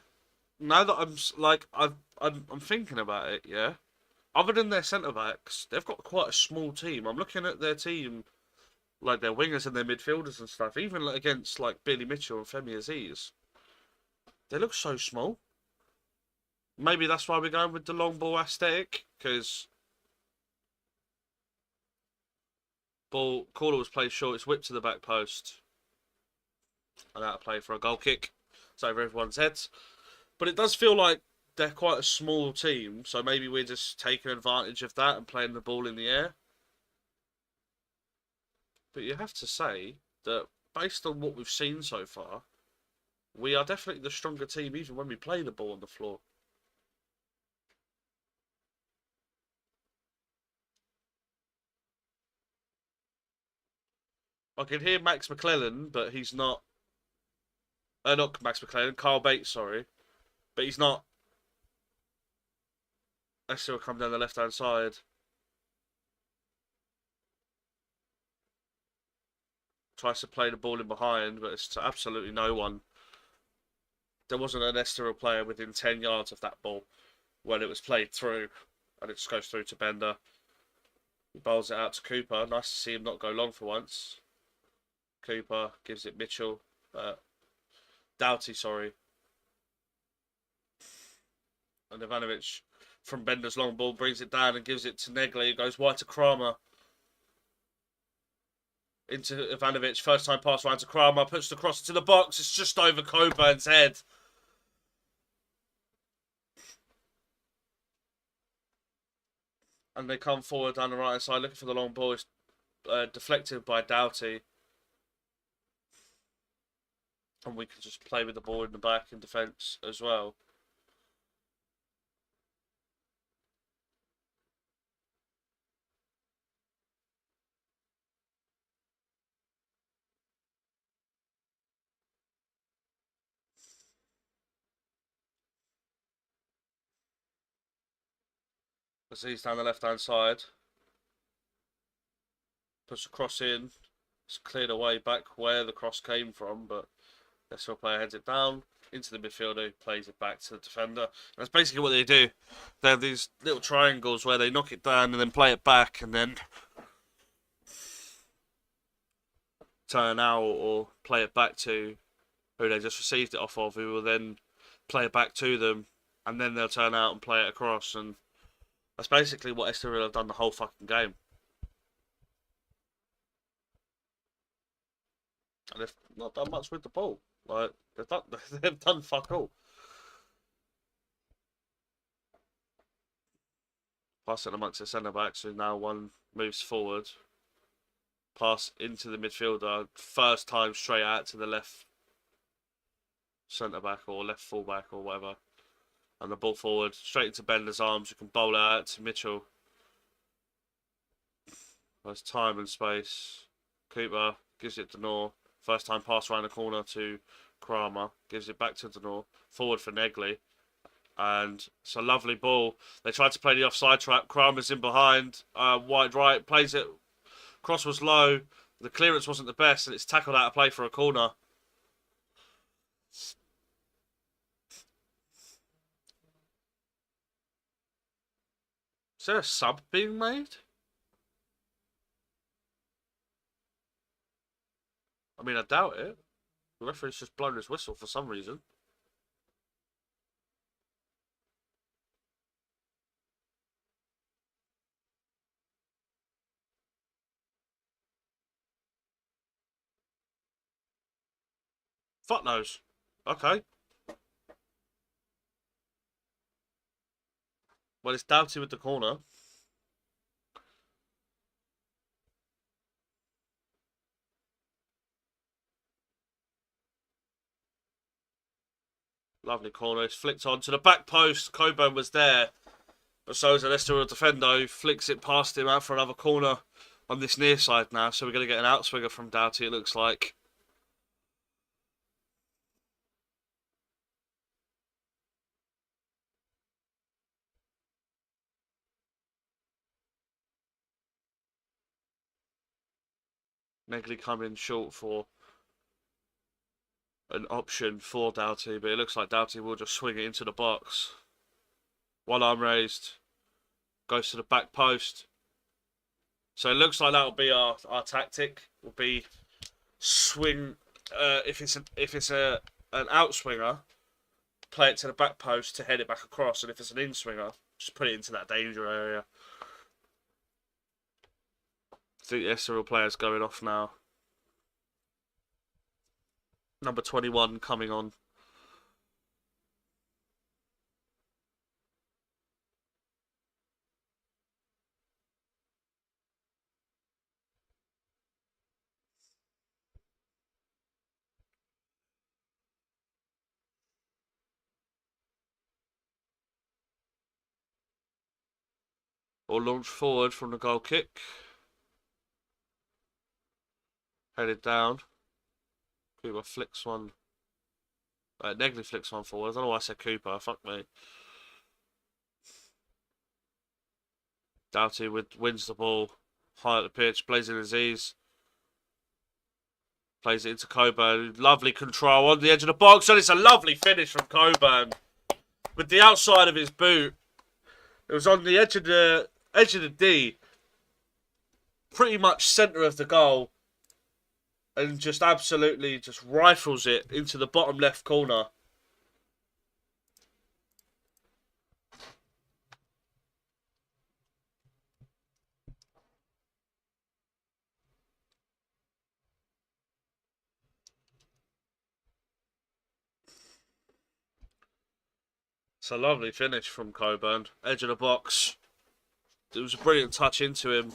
now that I'm thinking about it, yeah. Other than their centre backs, they've got quite a small team. I'm looking at their team, like their wingers and their midfielders and stuff. Even against like Billy Mitchell and Femi Aziz, they look so small. Maybe that's why we're going with the long ball aesthetic, because corner was played short. It's whipped to the back post, and out of play for a goal kick. It's over everyone's heads. But it does feel like they're quite a small team, so maybe we're just taking advantage of that and playing the ball in the air. But you have to say that based on what we've seen so far, we are definitely the stronger team even when we play the ball on the floor. I can hear Max McClellan, but he's not. Not Max McClellan, Carl Bates, sorry. But he's not. I still come down the left hand side. Tries to play the ball in behind, but it's to absolutely no one. There wasn't an Estoril player within 10 yards of that ball when it was played through. And it just goes through to Bender. He bowls it out to Cooper. Nice to see him not go long for once. Cooper gives it Mitchell. Doughty, sorry. And Ivanovic from Bender's long ball brings it down and gives it to Negley. It goes wide to Kramer. Into Ivanovic. First time pass round to Kramer. Puts the cross into the box. It's just over Coburn's head. And they come forward down the right side looking for the long ball. It's deflected by Doughty. And we can just play with the ball in the back in defence as well. Aziz down the left-hand side. Puts a cross in. It's cleared away back where the cross came from, but the Estoril player heads it down into the midfielder, who plays it back to the defender. And that's basically what they do. They have these little triangles where they knock it down and then play it back and then turn out or play it back to who they just received it off of, who will then play it back to them, and then they'll turn out and play it across. And that's basically what Estoril have done the whole fucking game. And they've not done much with the ball. Like they've done fuck all. Pass it amongst the centre backs, who now one moves forward. Pass into the midfielder. First time straight out to the left centre back or left full back or whatever. And the ball forward, straight into Bender's arms, who can bowl it out to Mitchell. There's time and space. Cooper gives it to Noor. First time pass around the corner to Kramer. Gives it back to Denor. Forward for Negley. And it's a lovely ball. They tried to play the offside trap. Kramer's in behind. Wide right. Plays it. Cross was low. The clearance wasn't the best. And it's tackled out of play for a corner. Is there a sub being made? I mean, I doubt it. The referee's just blown his whistle for some reason. Fuck knows. Okay. Well, it's Doughty with the corner. Lovely corner. It's flicked on to the back post. Coburn was there. But so is an Estoril defender, who flicks it past him out for another corner on this near side now. So we're going to get an outswinger from Doughty, it looks like. Negley coming short for an option for Doughty, but it looks like Doughty will just swing it into the box. One arm raised. Goes to the back post. So it looks like that'll be our tactic. Will be swing. If it's an outswinger, play it to the back post to head it back across, and if it's an in-swinger, just put it into that danger area. I think the Estoril player's going off now. Number 21 coming on. Or launch forward from the goal kick. Headed down. Cooper flicks one. Negley flicks one forward. I don't know why I said Cooper. Fuck me. Doughty wins the ball. High at the pitch. Plays in Aziz. Plays it into Coburn. Lovely control on the edge of the box. And it's a lovely finish from Coburn. With the outside of his boot. It was on the edge of the D. Pretty much centre of the goal. And just absolutely just rifles it into the bottom left corner. It's a lovely finish from Coburn. Edge of the box. It was a brilliant touch into him.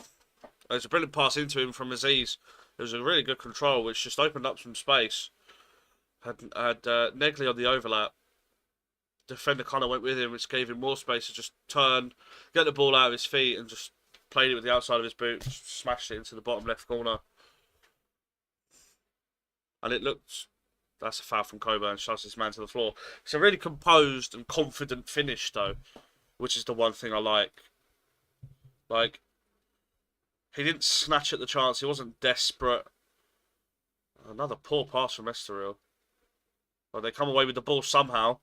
It was a brilliant pass into him from Aziz. It was a really good control, which just opened up some space. Had Negley on the overlap. Defender kind of went with him, which gave him more space to just turn, get the ball out of his feet, and just played it with the outside of his boot. Smashed it into the bottom left corner. And it looked... That's a foul from Coburn. Shoves his man to the floor. It's a really composed and confident finish, though, which is the one thing I like. Like, he didn't snatch at the chance. He wasn't desperate. Another poor pass from Estoril. Well, they come away with the ball somehow.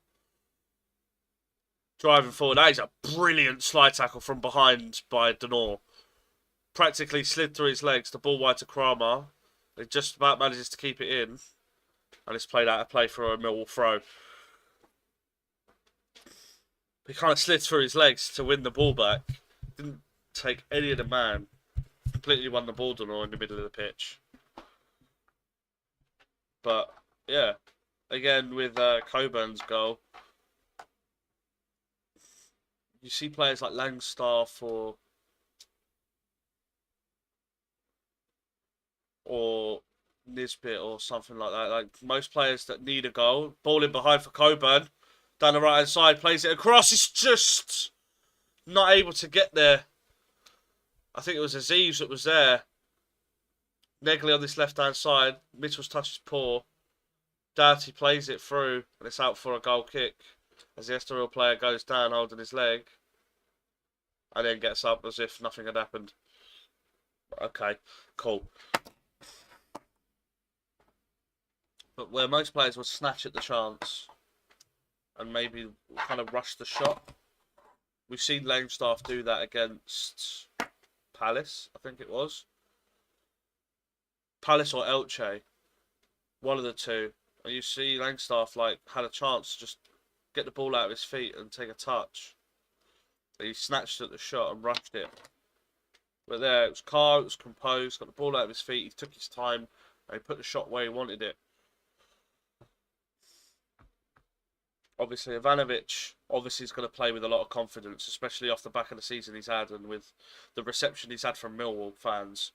Driving forward. That is a brilliant slide tackle from behind by Denor. Practically slid through his legs. The ball wide to Kramer. He just about manages to keep it in. And it's played out of play for a Millwall throw. He kind of slid through his legs to win the ball back. Didn't take any of the man. Completely won the ball, Denor, in the middle of the pitch. But, yeah. Again, with Coburn's goal, you see players like Langstaff or Nisbet or something like that. Like most players that need a goal, ball in behind for Coburn, down the right hand side, plays it across. It's just not able to get there. I think it was Aziz that was there. Negley on this left hand side. Mitchell's touch is poor. Doughty plays it through and it's out for a goal kick as the Estoril player goes down holding his leg and then gets up as if nothing had happened. Okay, cool. But where most players would snatch at the chance and maybe kind of rush the shot, we've seen Langstaff do that against Palace, I think it was. Palace or Elche, one of the two. And you see Langstaff like had a chance to just get the ball out of his feet and take a touch. But he snatched at the shot and rushed it. But there, it was calm, it was composed, got the ball out of his feet, he took his time, and he put the shot where he wanted it. Obviously, Ivanovic is going to play with a lot of confidence, especially off the back of the season he's had and with the reception he's had from Millwall fans.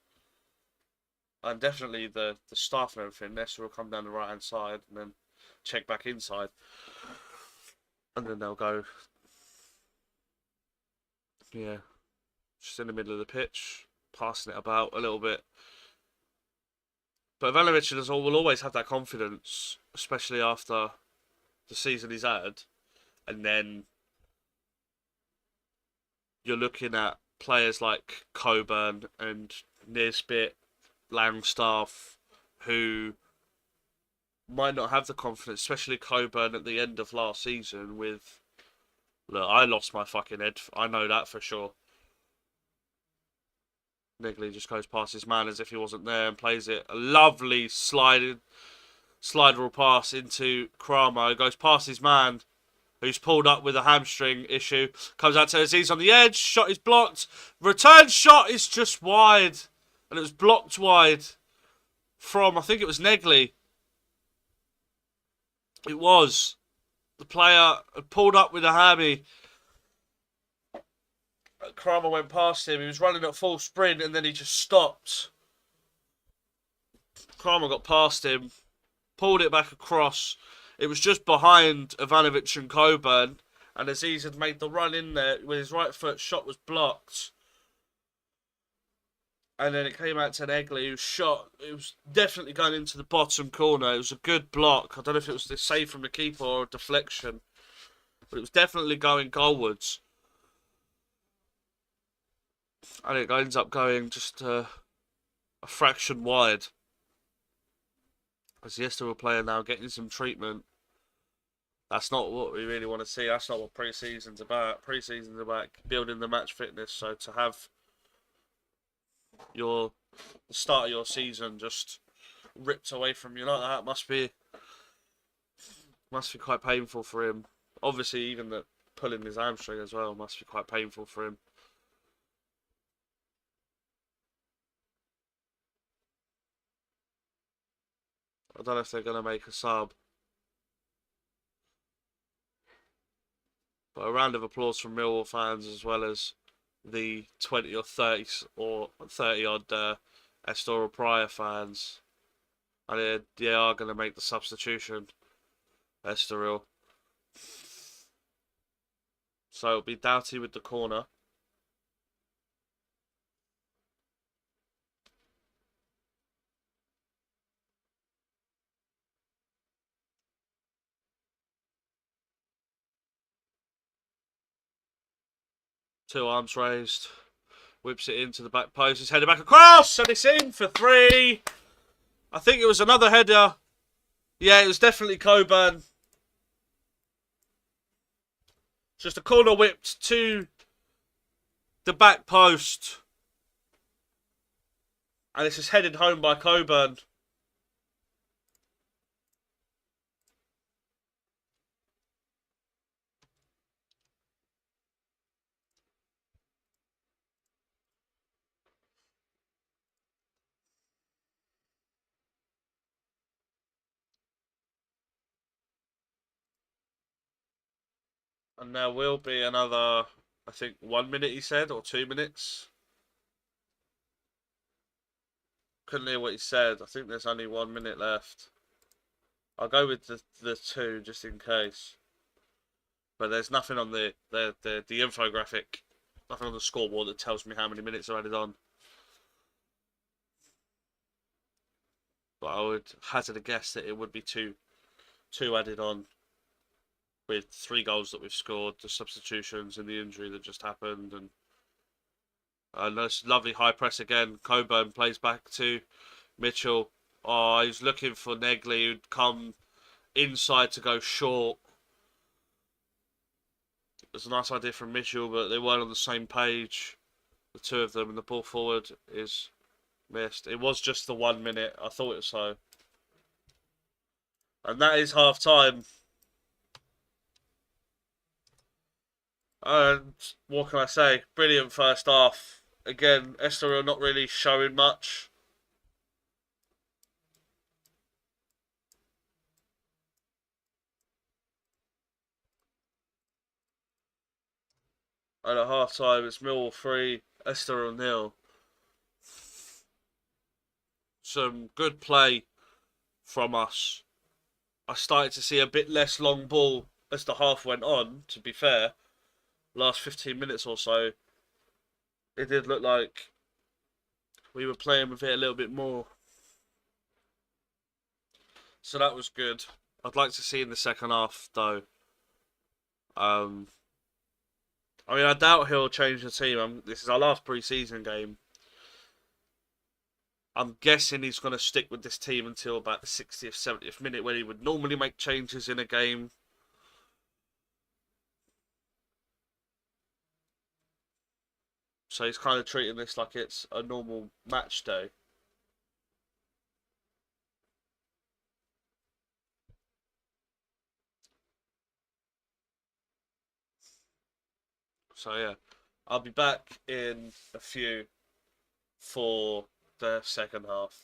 And definitely the staff and everything. Nessa will come down the right-hand side and then check back inside. And then they'll go, yeah, just in the middle of the pitch, passing it about a little bit. But Ivanovic will always have that confidence, especially after the season he's had, and then you're looking at players like Coburn and Nisbet, Langstaff, who might not have the confidence, especially Coburn at the end of last season with, look, I lost my fucking head, I know that for sure. Negley just goes past his man as if he wasn't there and plays it. A lovely slideral pass into Kramer. He goes past his man, who's pulled up with a hamstring issue. Comes out to Aziz on the edge. Shot is blocked. Return shot is just wide. And it was blocked wide from, I think it was Negley. It was. The player pulled up with a hammy. Kramer went past him. He was running at full sprint and then he just stopped. Kramer got past him. Pulled it back across. It was just behind Ivanovic and Coburn. And Aziz had made the run in there with his right foot. Shot was blocked. And then it came out to Negley, who shot. It was definitely going into the bottom corner. It was a good block. I don't know if it was the save from the keeper or a deflection. But it was definitely going goalwards. And it ends up going just a fraction wide. As the Estoril player now getting some treatment. That's not what we really want to see. That's not what pre-season's about. Pre-season's about building the match fitness. So to have the start of your season just ripped away from you like that must be quite painful for him. Obviously, even the pulling his hamstring as well must be quite painful for him. I don't know if they're going to make a sub. But a round of applause from Millwall fans as well as the 20 or 30 or 30 odd Estoril Praia fans. And they are going to make the substitution. Estoril. So it'll be Doughty with the corner. Two arms raised. Whips it into the back post. It's headed back across, and it's in for 3. I think it was another header. Yeah, it was definitely Coburn. Just a corner whipped to the back post. And it's just headed home by Coburn. And there will be another, I think, 1 minute he said, or 2 minutes. Couldn't hear what he said. I think there's only 1 minute left. I'll go with the 2 just in case. But there's nothing on the infographic, nothing on the scoreboard that tells me how many minutes are added on. But I would hazard a guess that it would be two added on, with 3 goals that we've scored, the substitutions and the injury that just happened, and this lovely high press again. Coburn plays back to Mitchell. Oh, he's looking for Negley, who'd come inside to go short. It was a nice idea from Mitchell, but they weren't on the same page, the two of them, and the ball forward is missed. It was just the 1 minute. I thought it was so. And that is half time. And what can I say? Brilliant first half. Again, Estoril not really showing much. And at half time, it's Millwall 3, Estoril 0. Some good play from us. I started to see a bit less long ball as the half went on, to be fair. Last 15 minutes or so, it did look like we were playing with it a little bit more. So that was good. I'd like to see in the second half, though. I mean, I doubt he'll change the team. This is our last pre-season game. I'm guessing he's going to stick with this team until about the 60th, 70th minute, when he would normally make changes in a game. So he's kind of treating this like it's a normal match day. So yeah, I'll be back in a few for the second half.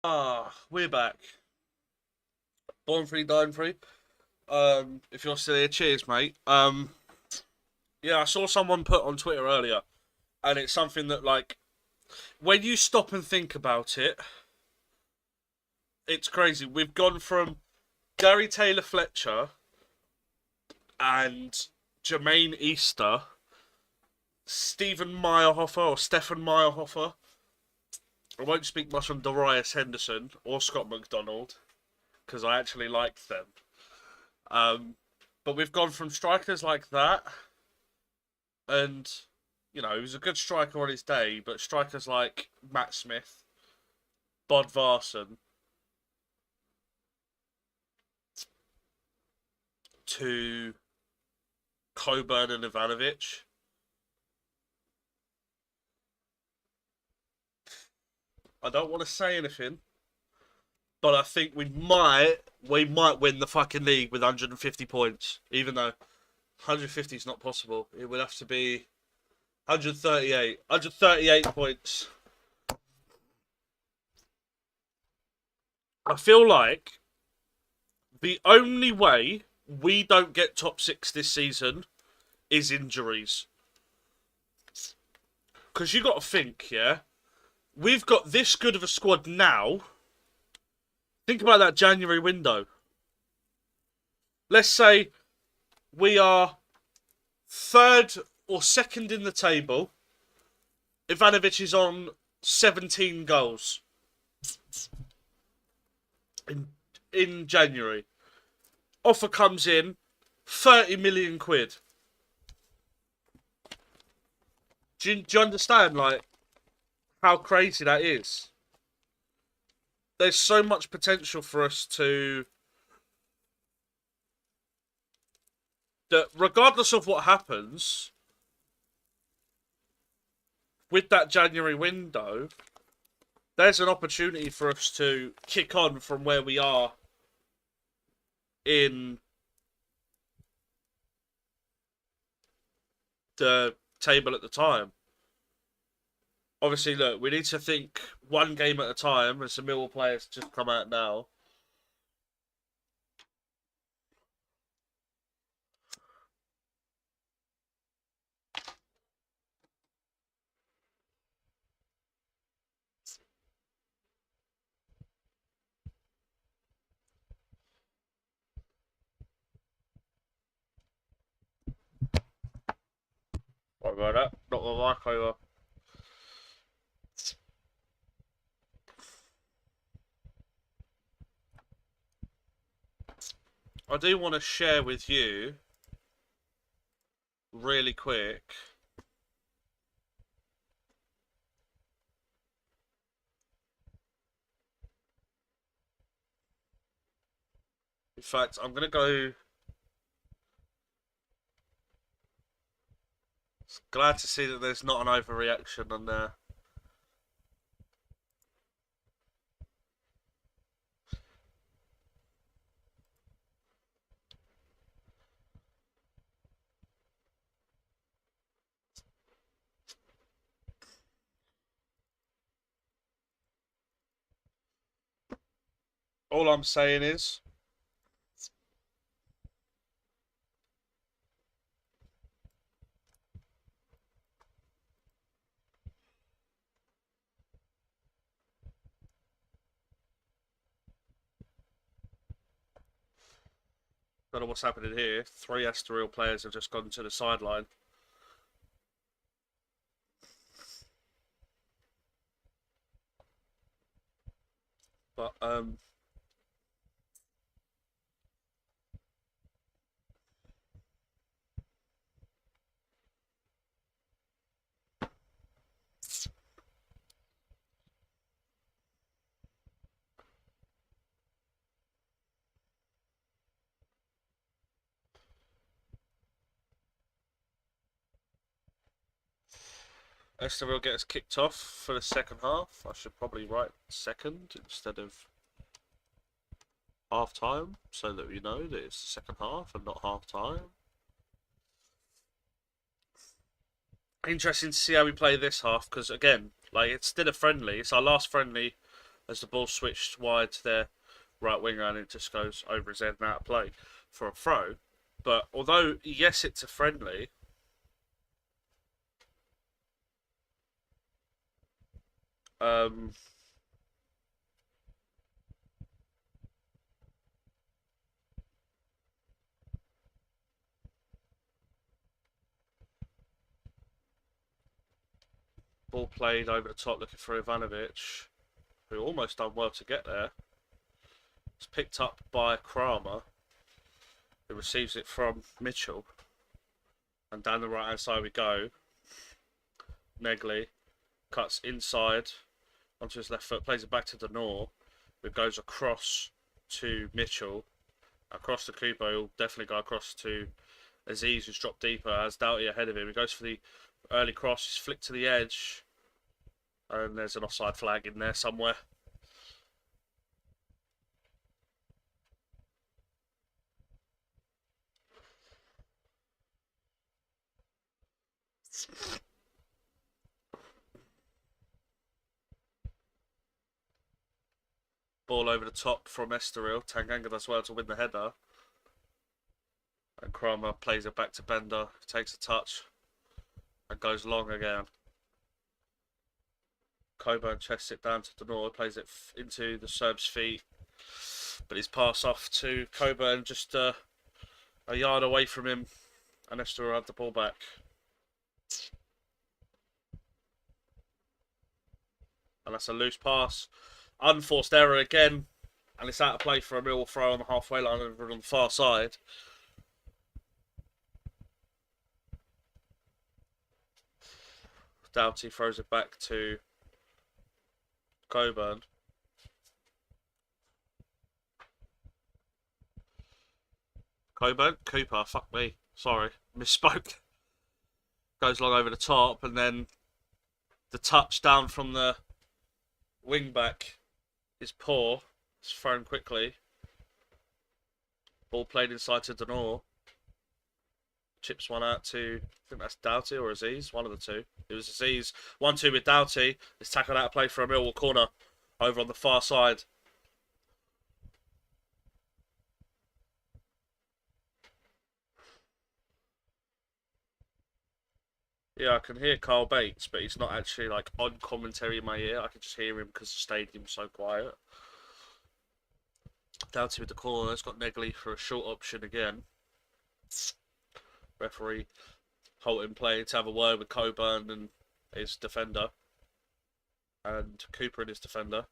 We're back. Born free, dying free. If you're still here, cheers, mate. Yeah, I saw someone put on Twitter earlier, and it's something that, like, when you stop and think about it, it's crazy. We've gone from Gary Taylor Fletcher and Jermaine Easter, Stephen Meyerhofer or Stefan Meyerhofer. I won't speak much on Darius Henderson or Scott McDonald because I actually liked them. But we've gone from strikers like that, and you know, he was a good striker on his day, but strikers like Matt Smith, Bod Varson, to Coburn and Ivanovic. I don't want to say anything, but I think we might win the fucking league with 150 points, even though 150 is not possible. It would have to be 138. 138 points. I feel like the only way we don't get top 6 this season is injuries. Because you got to think, yeah? We've got this good of a squad now. Think about that January window. Let's say we are third or second in the table. Ivanovic is on 17 goals in January. Offer comes in, 30 million quid. Do you understand, like, how crazy that is? There's so much potential for us to... that regardless of what happens with that January window, there's an opportunity for us to kick on from where we are in the table at the time. Obviously, look, we need to think one game at a time, as the Millwall players just come out now. What about that? Not the mic over. I do want to share with you, really quick, in fact, I'm going to go... Glad to see that there's not an overreaction on there. All I'm saying is, don't know what's happening here. 3 Estoril players have just gone to the sideline. But, Estoril gets kicked off for the second half. I should probably write second instead of half time, so that we know that it's the second half and not half time. Interesting to see how we play this half, because again, like, it's still a friendly. It's our last friendly as the ball switched wide to their right winger and it just goes over his head and out of play for a throw. But although, yes, it's a friendly, ball played over the top looking for Ivanovic, who almost done well to get there. It's picked up by Kramer, who receives it from Mitchell. And down the right hand side we go. Negley cuts inside onto his left foot, plays it back to Denor, who goes across to Mitchell. Across to Cooper, he'll definitely go across to Aziz, who's dropped deeper, has Doughty ahead of him. He goes for the early cross, he's flicked to the edge. And there's an offside flag in there somewhere. Ball over the top from Estoril. Tanganga does well to win the header. And Kramer plays it back to Bender, takes a touch and goes long again. Coburn chests it down to Denor, plays it into the Serb's feet. But he's passed off to Coburn just a yard away from him. And Estoril have the ball back. And that's a loose pass. Unforced error again. And it's out of play for a Millwall throw on the halfway line over on the far side. Doughty throws it back to Coburn. Cooper, fuck me. Sorry, misspoke. Goes long over the top and then the touch down from the wing back is poor. It's thrown quickly. Ball played inside to Denor. Chips one out to, I think that's Doughty or Aziz, one of the two. It was Aziz. 1-2 with Doughty. It's tackled out of play for a Millwall corner over on the far side. Yeah, I can hear Carl Bates, but he's not actually like on commentary in my ear. I can just hear him because the stadium's so quiet. Doughty with the corner. It's got Negley for a short option again. Referee halting play to have a word with Coburn and his defender. And Cooper and his defender.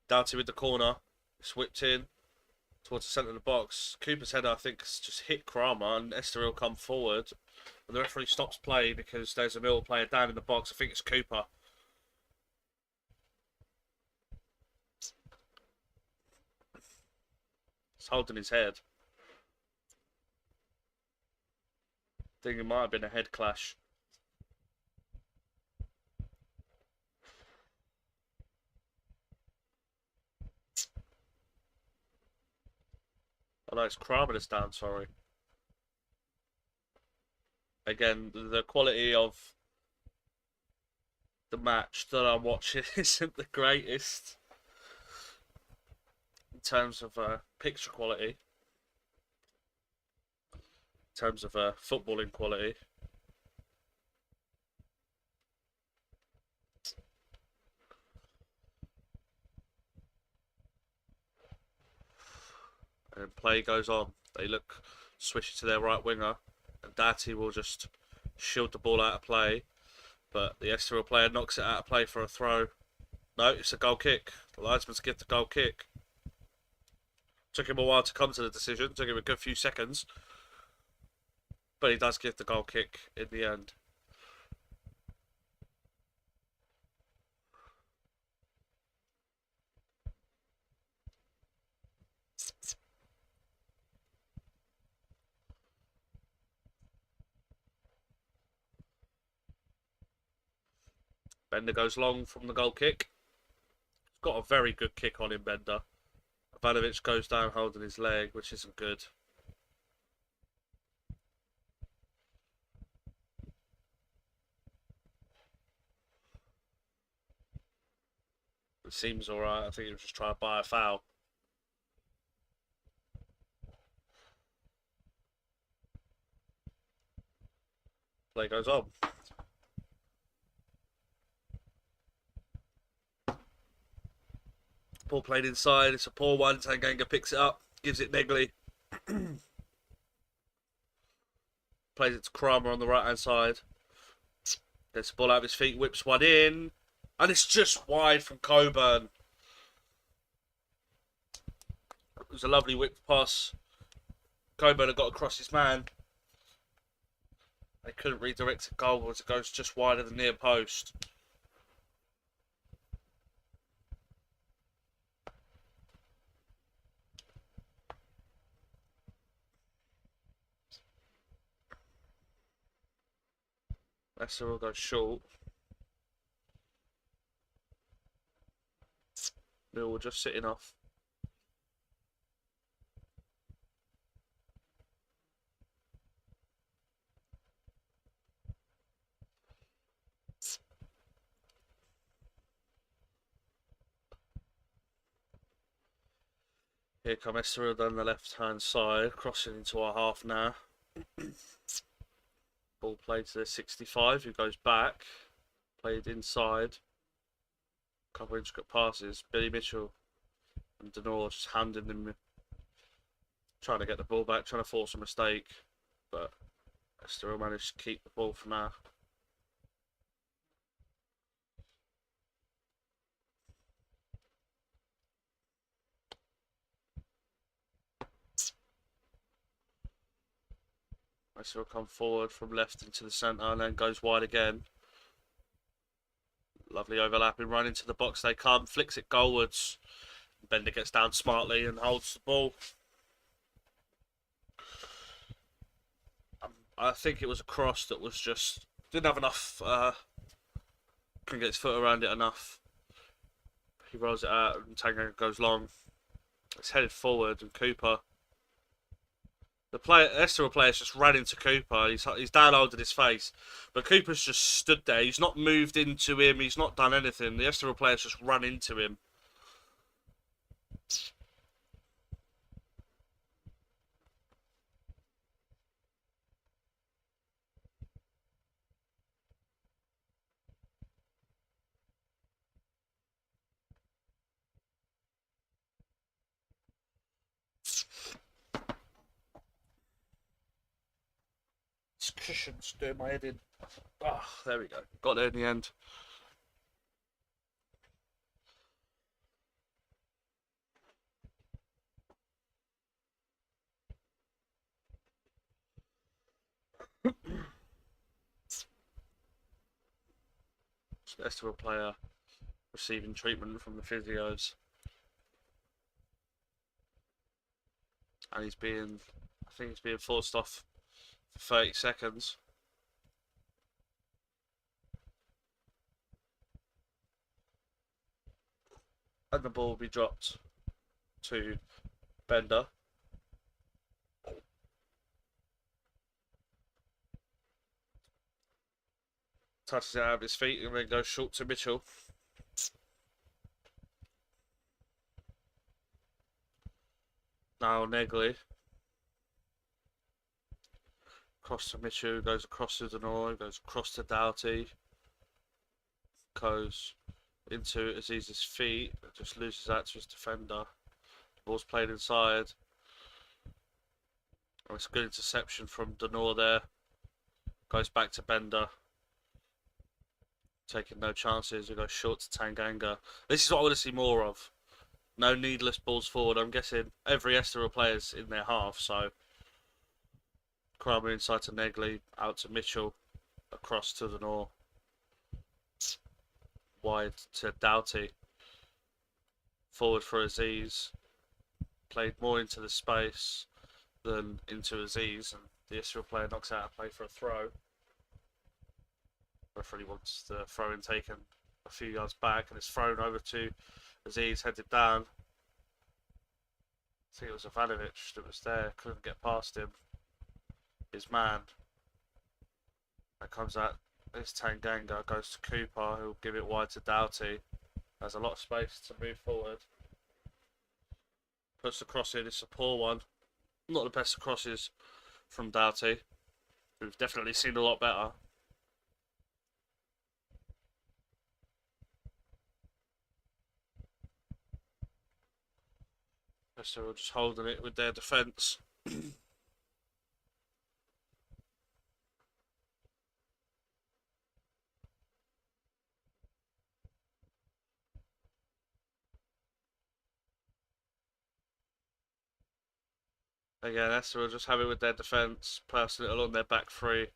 Doughty with the corner. It's whipped in towards the centre of the box. Cooper's header, I think, has just hit Kramer and Estoril come forward. And the referee stops play because there's a Millwall player down in the box. I think it's Cooper. He's holding his head. I think it might have been a head clash. Oh no, it's Kramer that's down, sorry. Again, the quality of the match that I'm watching isn't the greatest in terms of picture quality, in terms of footballing quality. And play goes on. They look switch to their right winger, and Doughty will just shield the ball out of play. But the Estoril player knocks it out of play for a throw. No, it's a goal kick. The linesman's give the goal kick. Took him a while to come to the decision. Took him a good few seconds. But he does give the goal kick in the end. Bender goes long from the goal kick. He's got a very good kick on him, Bender. Ivanovic goes down holding his leg, which isn't good. It seems alright. I think he was just trying to buy a foul. Play goes on. Ball played inside. It's a poor one. Tanganga picks it up, gives it Negley. Plays it to Kramer on the right hand side. Gets the ball out of his feet, whips one in, and it's just wide from Coburn. It was a lovely whip pass. Coburn had got across his man. They couldn't redirect a goal as it goes just wide of the near post. Estoril goes short. Millwall just sitting off. Here come Estoril down the left hand side, crossing into our half now. Ball played to the 65, who goes back. Played inside. Couple intricate passes. Billy Mitchell and Denor just handing them, trying to get the ball back, trying to force a mistake. But Estoril managed to keep the ball for now. Estoril come forward from left into the centre and then goes wide again. Lovely overlapping run into the box. They come, flicks it goalwards. Bender gets down smartly and holds the ball. I think it was a cross that was just didn't have enough. Couldn't get his foot around it enough. He rolls it out and Tango goes long. It's headed forward and Cooper. The Estoril player's just ran into Cooper. He's down holding his face, but Cooper's just stood there. He's not moved into him. He's not done anything. The Estoril player's just run into him. This cushion's doing my head in. Ah, oh, there we go. Got there in the end. Estoril player receiving treatment from the physios. And I think he's being forced off for 30 seconds. And the ball will be dropped to Bender. Touches it out of his feet and then goes short to Mitchell. Now Negley. Across to Mitchell, goes across to Denor, goes across to Doughty. Goes into Aziz's feet, just loses that to his defender. The ball's played inside. Oh, it's a good interception from Denor there. Goes back to Bender. Taking no chances. We go short to Tanganga. This is what I want to see more of. No needless balls forward. I'm guessing every Estoril player's in their half, so Kramer inside to Negley, out to Mitchell, across to Denor. Wide to Doughty. Forward for Aziz. Played more into the space than into Aziz, and the Estoril player knocks out a play for a throw. Referee wants the throw in taken a few yards back, and it's thrown over to Aziz, headed down. I think it was Ivanovic that was there, couldn't get past him. His man. That comes out. It's Tanganga, goes to Cooper, who'll give it wide to Doughty. Has a lot of space to move forward. Puts the cross in. It's a poor one. Not the best of crosses from Doughty. We've definitely seen a lot better. Estoril just holding it with their defence. Again, Estoril just have it with their defence, passing it along their back three.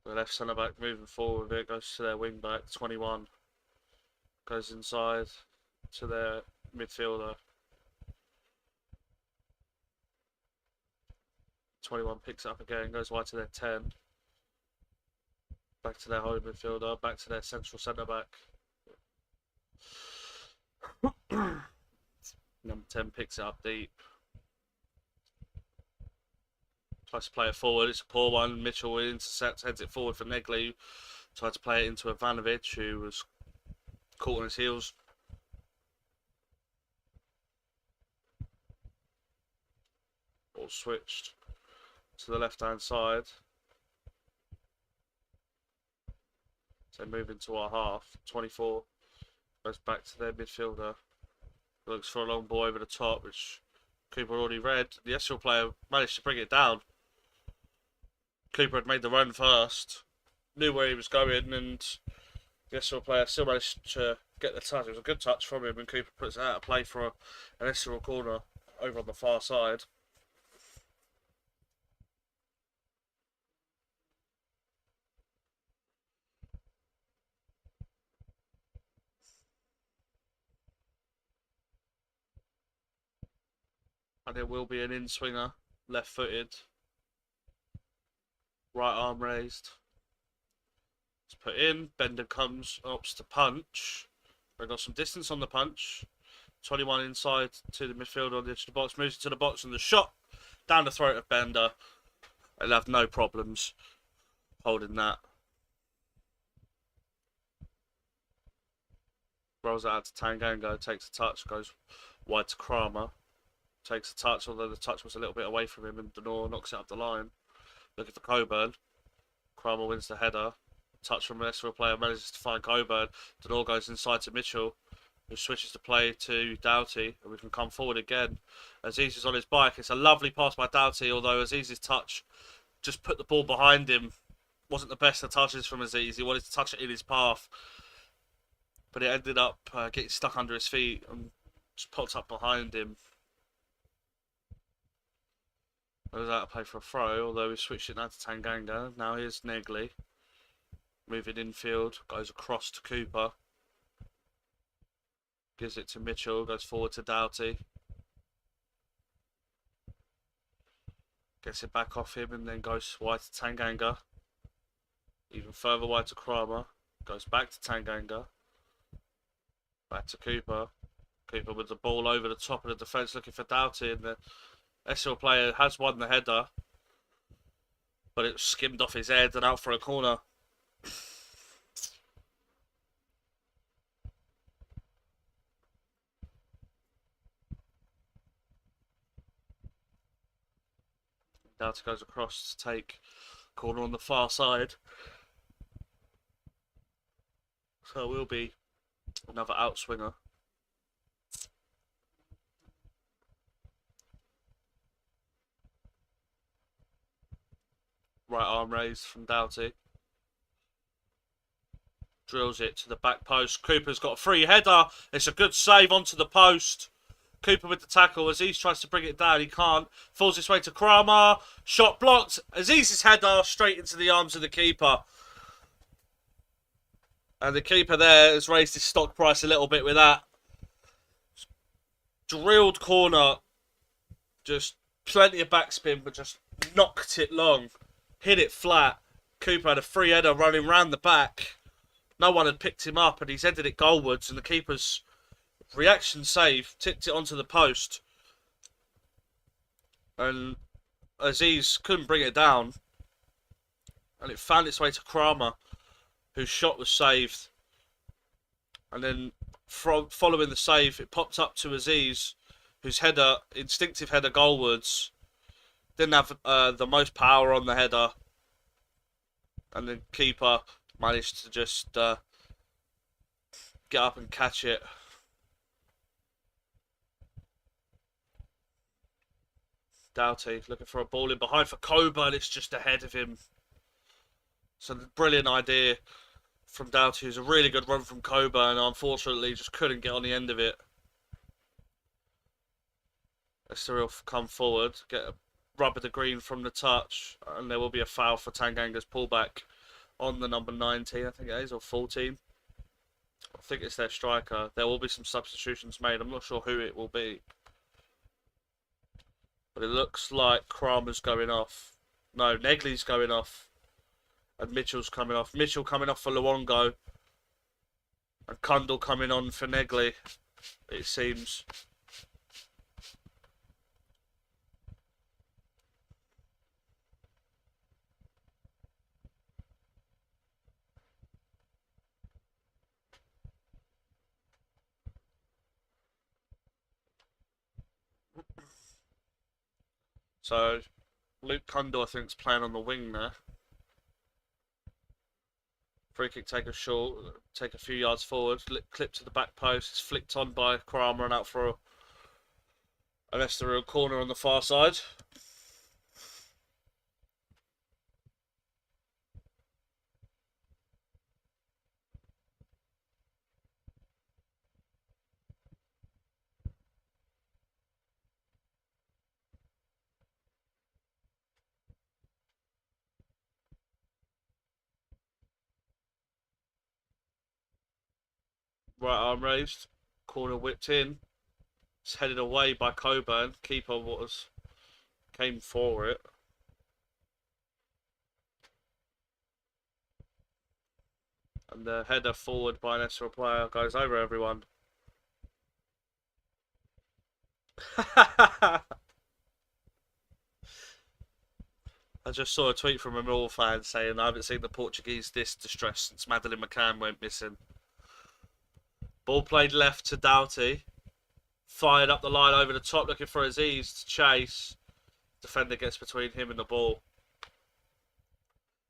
The left centre back moving forward with it, goes to their wing back, 21. Goes inside to their midfielder. 21 picks it up again, goes wide to their 10. Back to their home midfielder, back to their central centre back. Number 10 picks it up deep. Tries to play it forward, it's a poor one. Mitchell intercepts, heads it forward for Negley. Tried to play it into Ivanovic, who was caught on his heels. All switched to the left hand side. So move into our half. 24 goes back to their midfielder. Looks for a long ball over the top, which Cooper already read. The Estoril player managed to bring it down. Cooper had made the run first, knew where he was going, and the Estoril player still managed to get the touch. It was a good touch from him, and Cooper puts it out of play for an Estoril corner over on the far side. And it will be an in-swinger, left-footed, right arm raised. It's put in. Bender opts to punch. They got some distance on the punch. 21 inside to the midfielder on the edge of the box. Moves to the box and the shot down the throat of Bender. They'll have no problems holding that. Rolls it out to Tanganga. Takes a touch. Goes wide to Kramer. Takes a touch, although the touch was a little bit away from him, and Denor knocks it up the line. Looking for Coburn. Kramer wins the header. Touch from an Estoril player, manages to find Coburn. Denor goes inside to Mitchell, who switches the play to Doughty, and we can come forward again. Aziz is on his bike. It's a lovely pass by Doughty, although Aziz's touch just put the ball behind him. Wasn't the best of touches from Aziz. He wanted to touch it in his path, but it ended up getting stuck under his feet and just popped up behind him. It was out of play for a throw, although we switched it now to Tanganga. Now here's Negley. Moving infield, goes across to Cooper. Gives it to Mitchell, goes forward to Doughty. Gets it back off him and then goes wide to Tanganga. Even further wide to Kramer. Goes back to Tanganga. Back to Cooper. Cooper with the ball over the top of the defence looking for Doughty, and the Estoril player has won the header, but it was skimmed off his head and out for a corner. Doughty goes across to take corner on the far side. So it will be another outswinger. Right arm raised from Doughty. Drills it to the back post. Cooper's got a free header. It's a good save onto the post. Cooper with the tackle. Aziz tries to bring it down. He can't. Falls his way to Kramer. Shot blocked. Aziz's header straight into the arms of the keeper. And the keeper there has raised his stock price a little bit with that. Drilled corner. Just plenty of backspin, but just knocked it long. Hit it flat. Cooper had a free header running round the back. No one had picked him up, and he's headed it goalwards, and the keeper's reaction save tipped it onto the post. And Aziz couldn't bring it down, and it found its way to Kramer, whose shot was saved. And then following the save, it popped up to Aziz, whose header, instinctive header goalwards, didn't have the most power on the header. And the keeper managed to just get up and catch it. Doughty looking for a ball in behind for Coburn. It's just ahead of him. So brilliant idea from Doughty. It was a really good run from Coburn. Unfortunately, just couldn't get on the end of it. Estoril come forward, get a rub of the green from the touch, and there will be a foul for Tanganga's pullback on the number 19, I think it is, or 14. I think it's their striker. There will be some substitutions made. I'm not sure who it will be. But it looks like Kramer's going off. No, Negley's going off. And Mitchell's coming off. Mitchell coming off for Luongo. And Kundal coming on for Negley, it seems. So, Luke Kundal, I think, is playing on the wing there. Free kick taken short, take a few yards forward, clip to the back post, it's flicked on by Kramer and out for an Estoril corner on the far side. Right arm raised, corner whipped in. It's headed away by Coburn. Keeper came for it. And the header forward by an Estoril player goes over everyone. I just saw a tweet from a Millwall fan saying, I haven't seen the Portuguese this distressed since Madeline McCann went missing. Ball played left to Doughty. Fired up the line over the top, looking for Aziz to chase. Defender gets between him and the ball.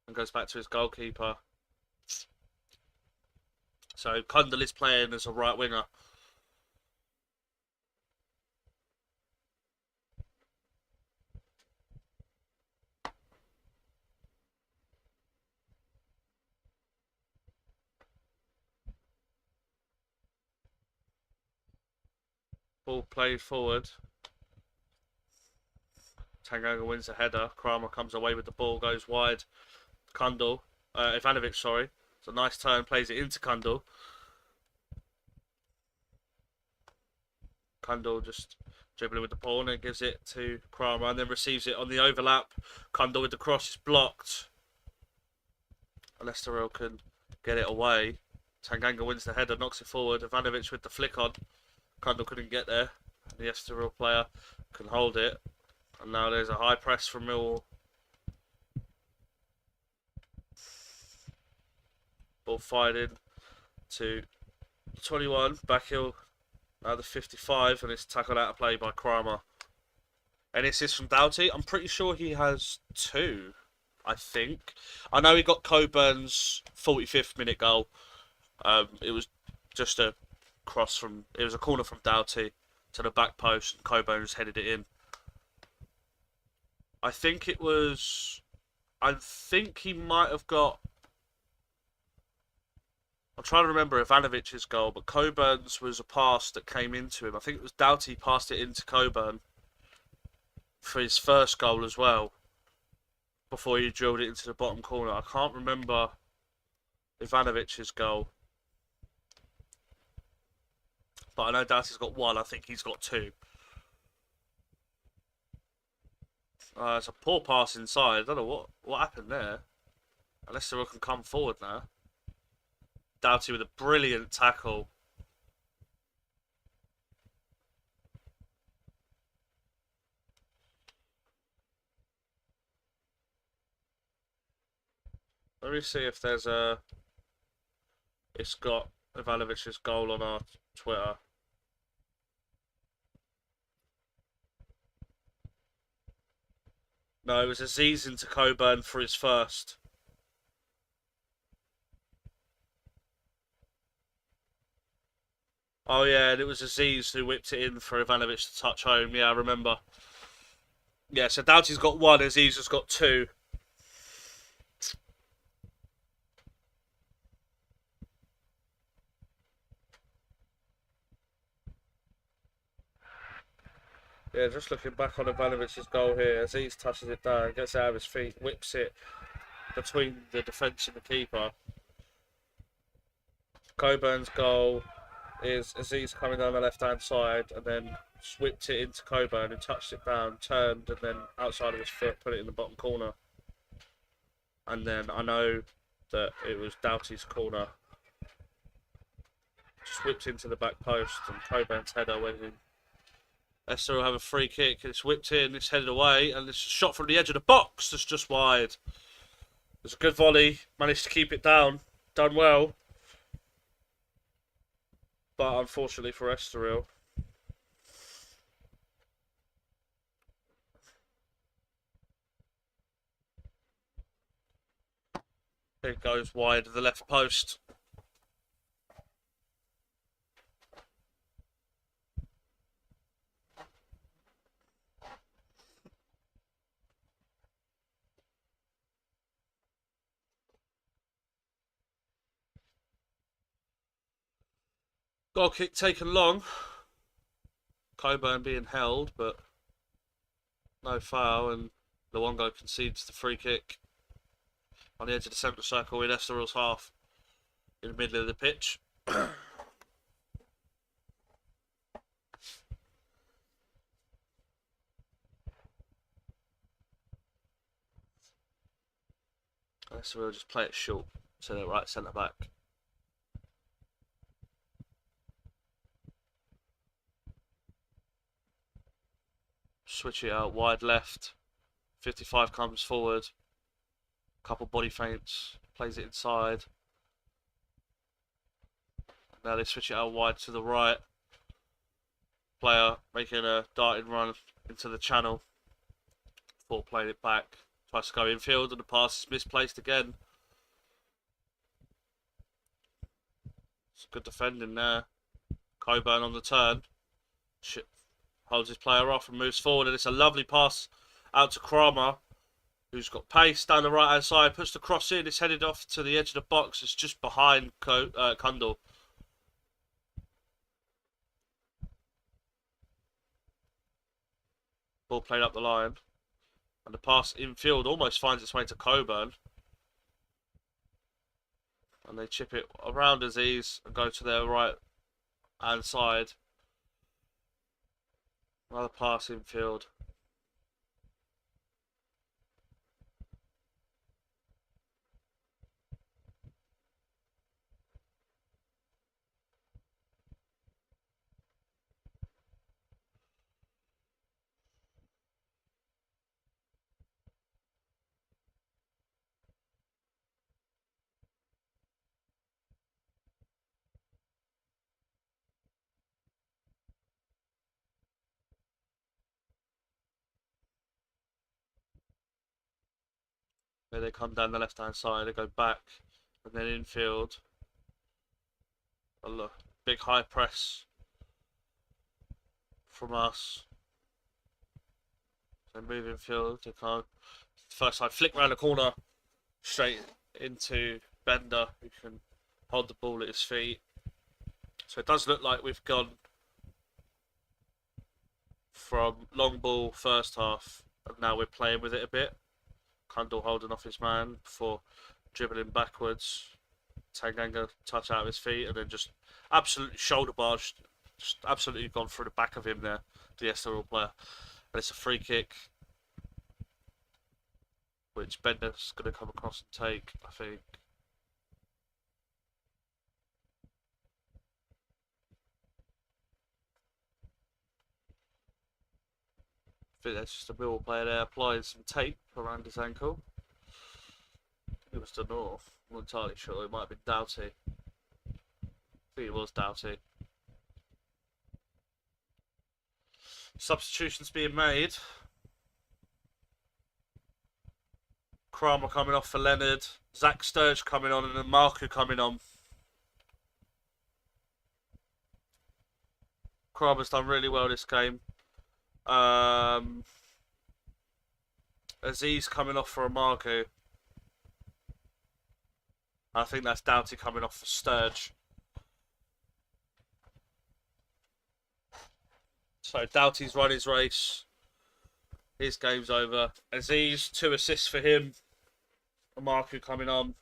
And goes back to his goalkeeper. So Kundal is playing as a right winger. Ball played forward. Tanganga wins the header. Kramer comes away with the ball, goes wide. Kundal, Ivanovic, sorry. It's a nice turn, plays it into Kundal. Kundal just dribbling with the ball and then gives it to Kramer and then receives it on the overlap. Kundal with the cross is blocked. Estoril can get it away. Tanganga wins the header, knocks it forward. Ivanovic with the flick on. Kundal couldn't get there. The Estoril player can hold it. And now there's a high press from Millwall. Ball fired in to 21. Backheel now the 55 and it's tackled out of play by Kramer. And it's this from Doughty. I'm pretty sure he has 2. I think. I know he got Coburn's 45th minute goal. It was just a cross from... It was a corner from Doughty to the back post and Coburn just headed it in. I think it was... I think he might have got... I'm trying to remember Ivanovic's goal, but Coburn's was a pass that came into him. I think it was Doughty passed it into Coburn for his first goal as well, before he drilled it into the bottom corner. I can't remember Ivanovic's goal. But I know Doughty's got 1. I think he's got 2. It's a poor pass inside. I don't know what happened there. Unless the can come forward now. Doughty with a brilliant tackle. Let me see if there's a. It's got Ivanovic's goal on our Twitter. No, it was Aziz into Coburn for his first. Oh yeah, and it was Aziz who whipped it in for Ivanovic to touch home. Yeah, I remember. Yeah, so Doughty's got one, Aziz has got two. Yeah, just looking back on Ivanovic's goal here, Aziz touches it down, gets out of his feet, whips it between the defence and the keeper. Coburn's goal is Aziz coming down the left-hand side and then whipped it into Coburn and touched it down, turned, and then outside of his foot put it in the bottom corner. And then I know that it was Doughty's corner. Just whipped into the back post and Coburn's header went in. Estoril have a free kick, it's whipped in, it's headed away, and it's a shot from the edge of the box that's just wide. It's a good volley, managed to keep it down, done well. But unfortunately for Estoril, it goes wide of the left post. Goal kick taken long. Coburn being held, but no foul, and Luongo concedes the free kick on the edge of the centre circle in Estoril's half, in the middle of the pitch. Estoril just play it short to the right centre back. Switch it out wide left. 55 comes forward. Couple body feints. Plays it inside. Now they switch it out wide to the right. Player making a darting run into the channel. Before playing it back. Tries to go infield and the pass is misplaced again. It's good defending there. Coburn on the turn. Holds his player off and moves forward, and it's a lovely pass out to Kramer, who's got pace down the right hand side, puts the cross in, it's headed off to the edge of the box, it's just behind Kundal. Ball played up the line, and the pass infield almost finds its way to Coburn. And they chip it around Aziz and go to their right hand side. Another pass infield. Where they come down the left hand side, they go back, and then infield. A look, big high press from us. So move infield, they can't. First side flick round the corner, straight into Bender, who can hold the ball at his feet. So it does look like we've gone from long ball first half, and now we're playing with it a bit. Kundal holding off his man before dribbling backwards. Tanganga touch out of his feet, and then just absolutely shoulder barged, just absolutely gone through the back of him there, the Estoril player. And it's a free kick, which Bender's going to come across and take, I think. I think that's just a Millwall player there applying some tape around his ankle. it was the North. I'm not entirely sure. It might have been Doughty. I think it was Doughty. Substitutions being made. Kramer coming off for Leonard. Zach Sturge coming on, and then Marku coming on. Kramer's done really well this game. Aziz coming off for a Marku. I think that's Doughty coming off for Sturge. So Doughty's run his race. His game's over. Aziz, 2 assists for him. Marku coming on.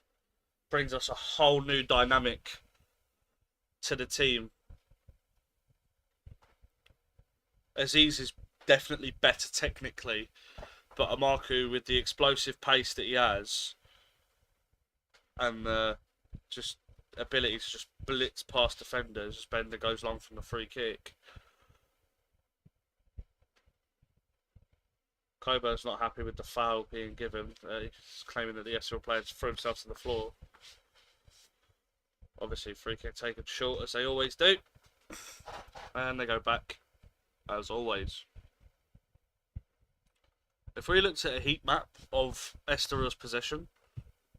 Brings us a whole new dynamic to the team. Aziz is definitely better technically, but Marku, with the explosive pace that he has and just ability to just blitz past defenders, Bender goes long from the free kick. Coburn's not happy with the foul being given. He's claiming that the Estoril player threw himself to the floor. Obviously, free kick taken short, as they always do. And they go back, as always. If we looked at a heat map of Estoril's possession,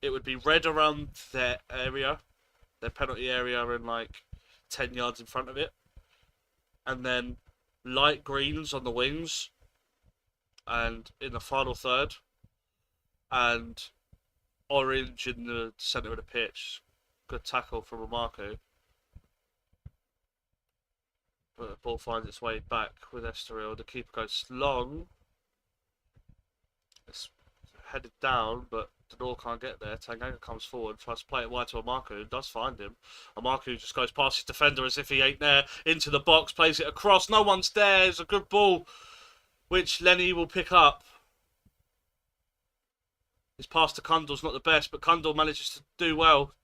it would be red around their area, their penalty area, and like 10 yards in front of it. And then light greens on the wings, and in the final third, and orange in the centre of the pitch. Good tackle from Marku. But the ball finds its way back with Estoril. The keeper goes long. It's headed down, but Denor can't get there. Tanganga comes forward, tries to play it wide to Marku, does find him. Marku just goes past his defender as if he ain't there, into the box, plays it across. No one's there. It's a good ball, which Lenny will pick up. His pass to Kundal's not the best, but Kundal manages to do well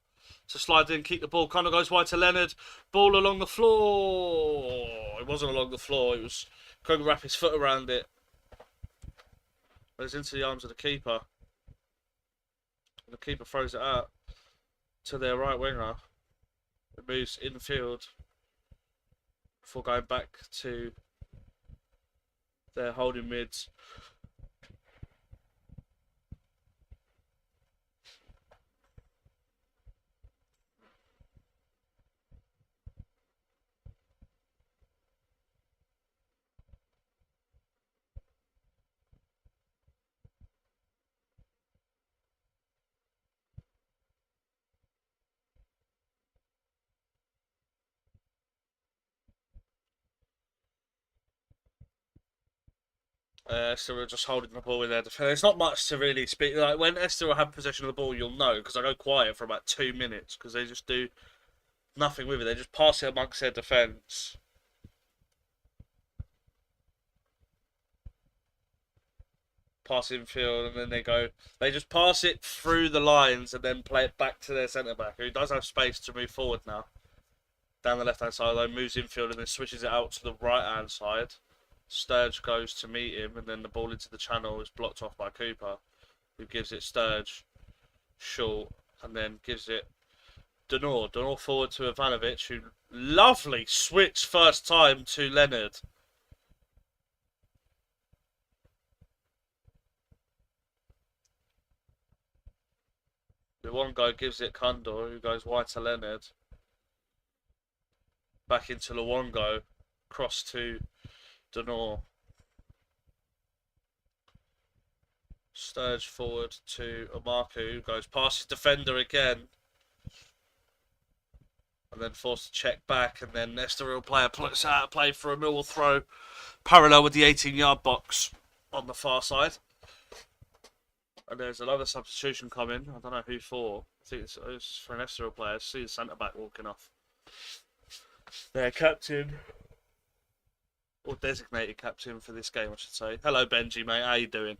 to slide in, keep the ball. Kundal goes wide to Leonard. Ball along the floor. It wasn't along the floor. It was couldn't wrap his foot around it. But it's into the arms of the keeper. And the keeper throws it out to their right winger. It moves infield before going back to their holding mids. Estoril just holding the ball with their defence. There's not much to really speak. Like when Estoril have possession of the ball, you'll know because I go quiet for about 2 minutes because they just do nothing with it. They just pass it amongst their defence. Pass infield, and then they just pass it through the lines and then play it back to their centre back, who does have space to move forward now. Down the left hand side, though, moves infield and then switches it out to the right hand side. Sturge goes to meet him, and then the ball into the channel is blocked off by Cooper, who gives it Sturge short, and then gives it Denor. Denor forward to Ivanovic, who lovely switch first time to Leonard. Luongo gives it Kundal, who goes wide to Leonard. Back into Luongo, cross to Denor. Sturge forward to Marku, who goes past his defender again. And then forced to check back, and then Estoril player puts out a play for a Millwall throw, parallel with the 18-yard box on the far side. And there's another substitution coming. I don't know who for. I think it's for an Estoril player. See the centre-back walking off. Their captain, or designated captain for this game, I should say. Hello, Benji, mate. How you doing?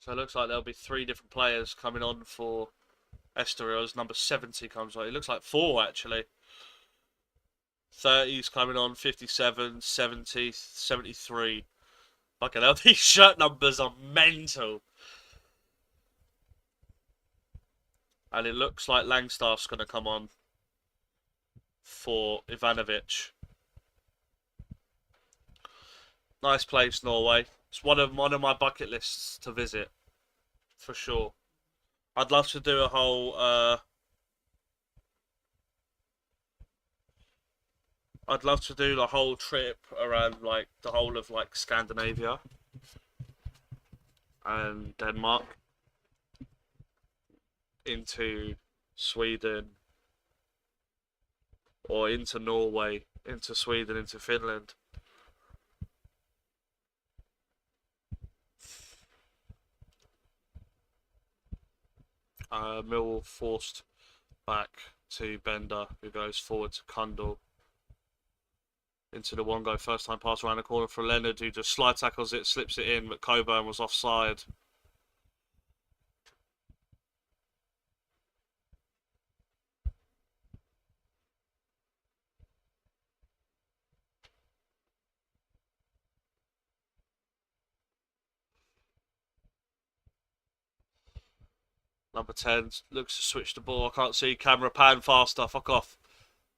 So it looks like there'll be 3 different players coming on for Estoril as number 70 comes on. It looks like 4, actually. 30's coming on, 57, 70, 73. Fucking hell, these shirt numbers are mental. And it looks like Langstaff's going to come on for Ivanovic. Nice place, Norway. It's one of my bucket lists to visit, for sure. I'd love to do a whole I'd love to do the whole trip around like the whole of like Scandinavia and Denmark into Sweden or into Norway, into Sweden, into Finland. Millwall forced back to Bender, who goes forward to Kundal. Into the one go, first time pass around the corner for Leonard, who just slide tackles it, slips it in, but Coburn was offside. Number 10 looks to switch the ball. I can't see. Camera pan faster. Fuck off.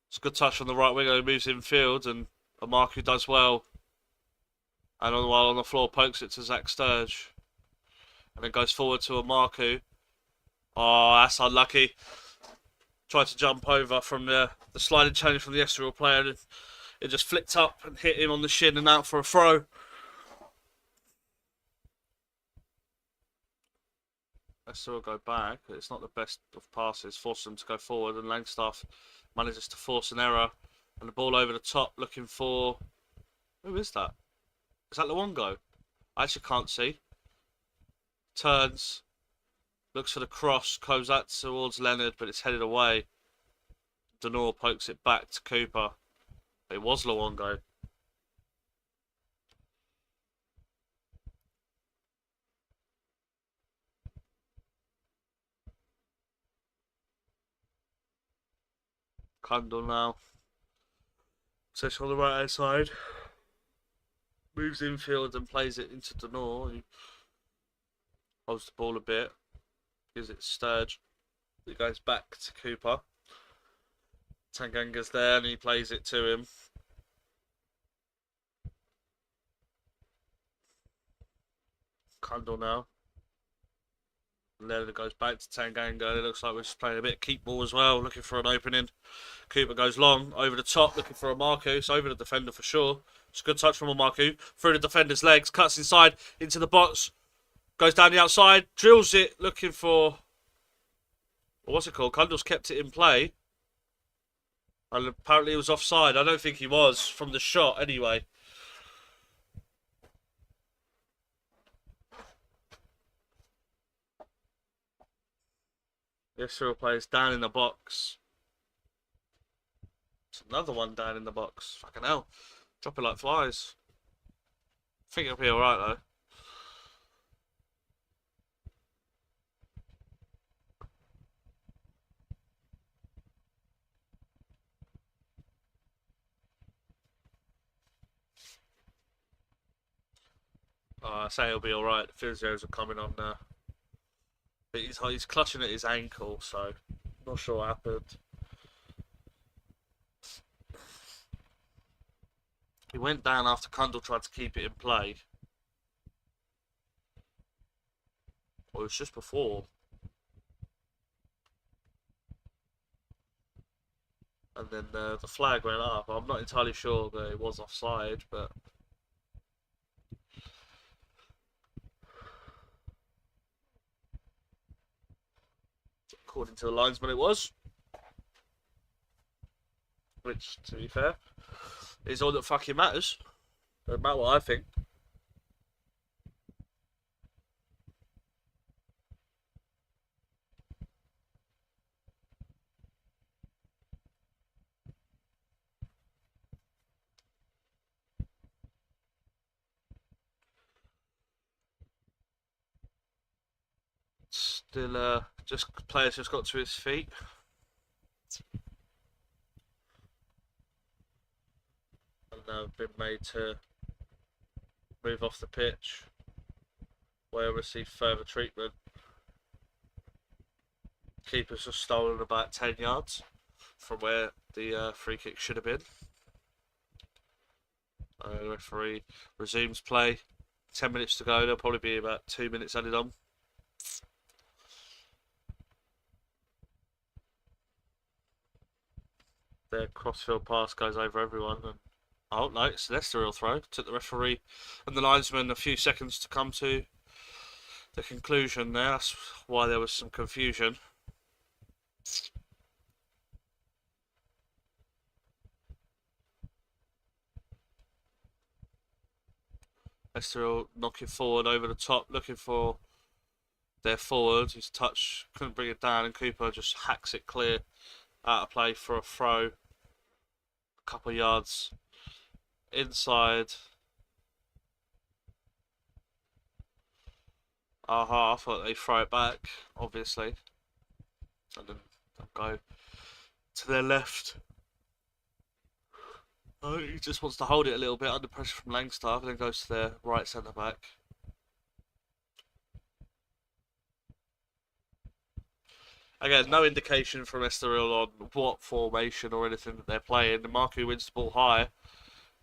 It's a good touch from the right winger who moves infield, and Amarku does well. And while on the floor, pokes it to Zach Sturge. And then goes forward to Amarku. Oh, that's unlucky. Tried to jump over from the sliding challenge from the Estoril player. And it just flicked up and hit him on the shin and out for a throw. Estoril go back. It's not the best of passes. Forces them to go forward, and Langstaff manages to force an error. And the ball over the top, looking for... Who is that? Is that Luongo? I actually can't see. Turns. Looks for the cross. Goes out towards Leonard, but it's headed away. Denor pokes it back to Cooper. It was Luongo. Kundal now. Sits on the right hand side. Moves infield and plays it into Denor, who holds the ball a bit. Gives it Sturge. It goes back to Cooper. Tanganga's there and he plays it to him. Kundal now. And then it goes back to Tanganga. It looks like we're just playing a bit of keep ball as well, looking for an opening. Cooper goes long, over the top, looking for Amarku. It's over the defender for sure. It's a good touch from Amarku. Through the defender's legs, cuts inside, into the box. Goes down the outside, drills it, looking for... What's it called? Kundal's kept it in play. And apparently he was offside. I don't think he was, from the shot anyway. The Estoril players down in the box. It's another one down in the box. Fucking hell. Drop it like flies. I think it'll be alright though. I say it'll be alright. The physios are coming on now. But he's clutching at his ankle, so not sure what happened. He went down after Kundal tried to keep it in play. Or it was just before. And then the flag went up. I'm not entirely sure that it was offside, but... According to the linesman it was. Which, to be fair, is all that fucking matters. Doesn't matter what I think. Still, players just got to his feet. have been made to move off the pitch, where receive further treatment. Keepers have stolen about 10 yards from where the free kick should have been. The referee resumes play. 10 minutes to go. There'll probably be about 2 minutes added on. Their crossfield pass goes over everyone. And oh no, it's an Estoril throw. Took the referee and the linesman a few seconds to come to the conclusion there. That's why there was some confusion. Estoril knocking forward over the top, looking for their forward. His touch couldn't bring it down, and Cooper just hacks it clear out of play for a throw. A couple of yards inside our half. I thought they'd throw it back, obviously. And then they'll go to their left. Oh, he just wants to hold it a little bit under pressure from Langstaff, and then goes to their right centre back. Again, no indication from Estoril on what formation or anything that they're playing. And Marku wins the ball high,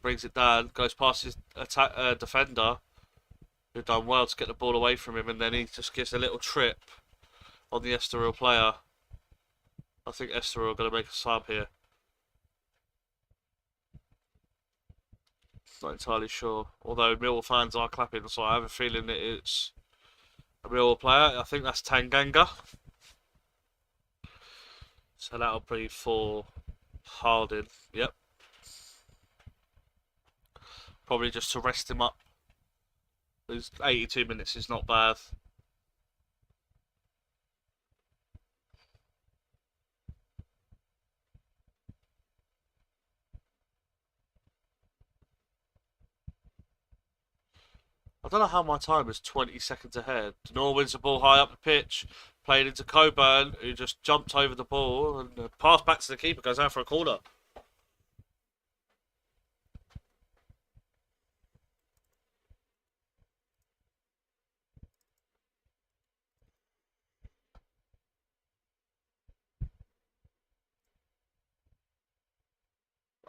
brings it down, goes past his defender, who've done well to get the ball away from him, and then he just gives a little trip on the Estoril player. I think Estoril are going to make a sub here. Not entirely sure. Although Millwall fans are clapping, so I have a feeling that it's a Millwall player. I think that's Tanganga. So that'll be for Harding. Yep. Probably just to rest him up. Those 82 minutes is not bad. I don't know how my time is 20 seconds ahead. Denor wins the ball high up the pitch, played into Coburn, who just jumped over the ball, and the pass back to the keeper goes out for a corner.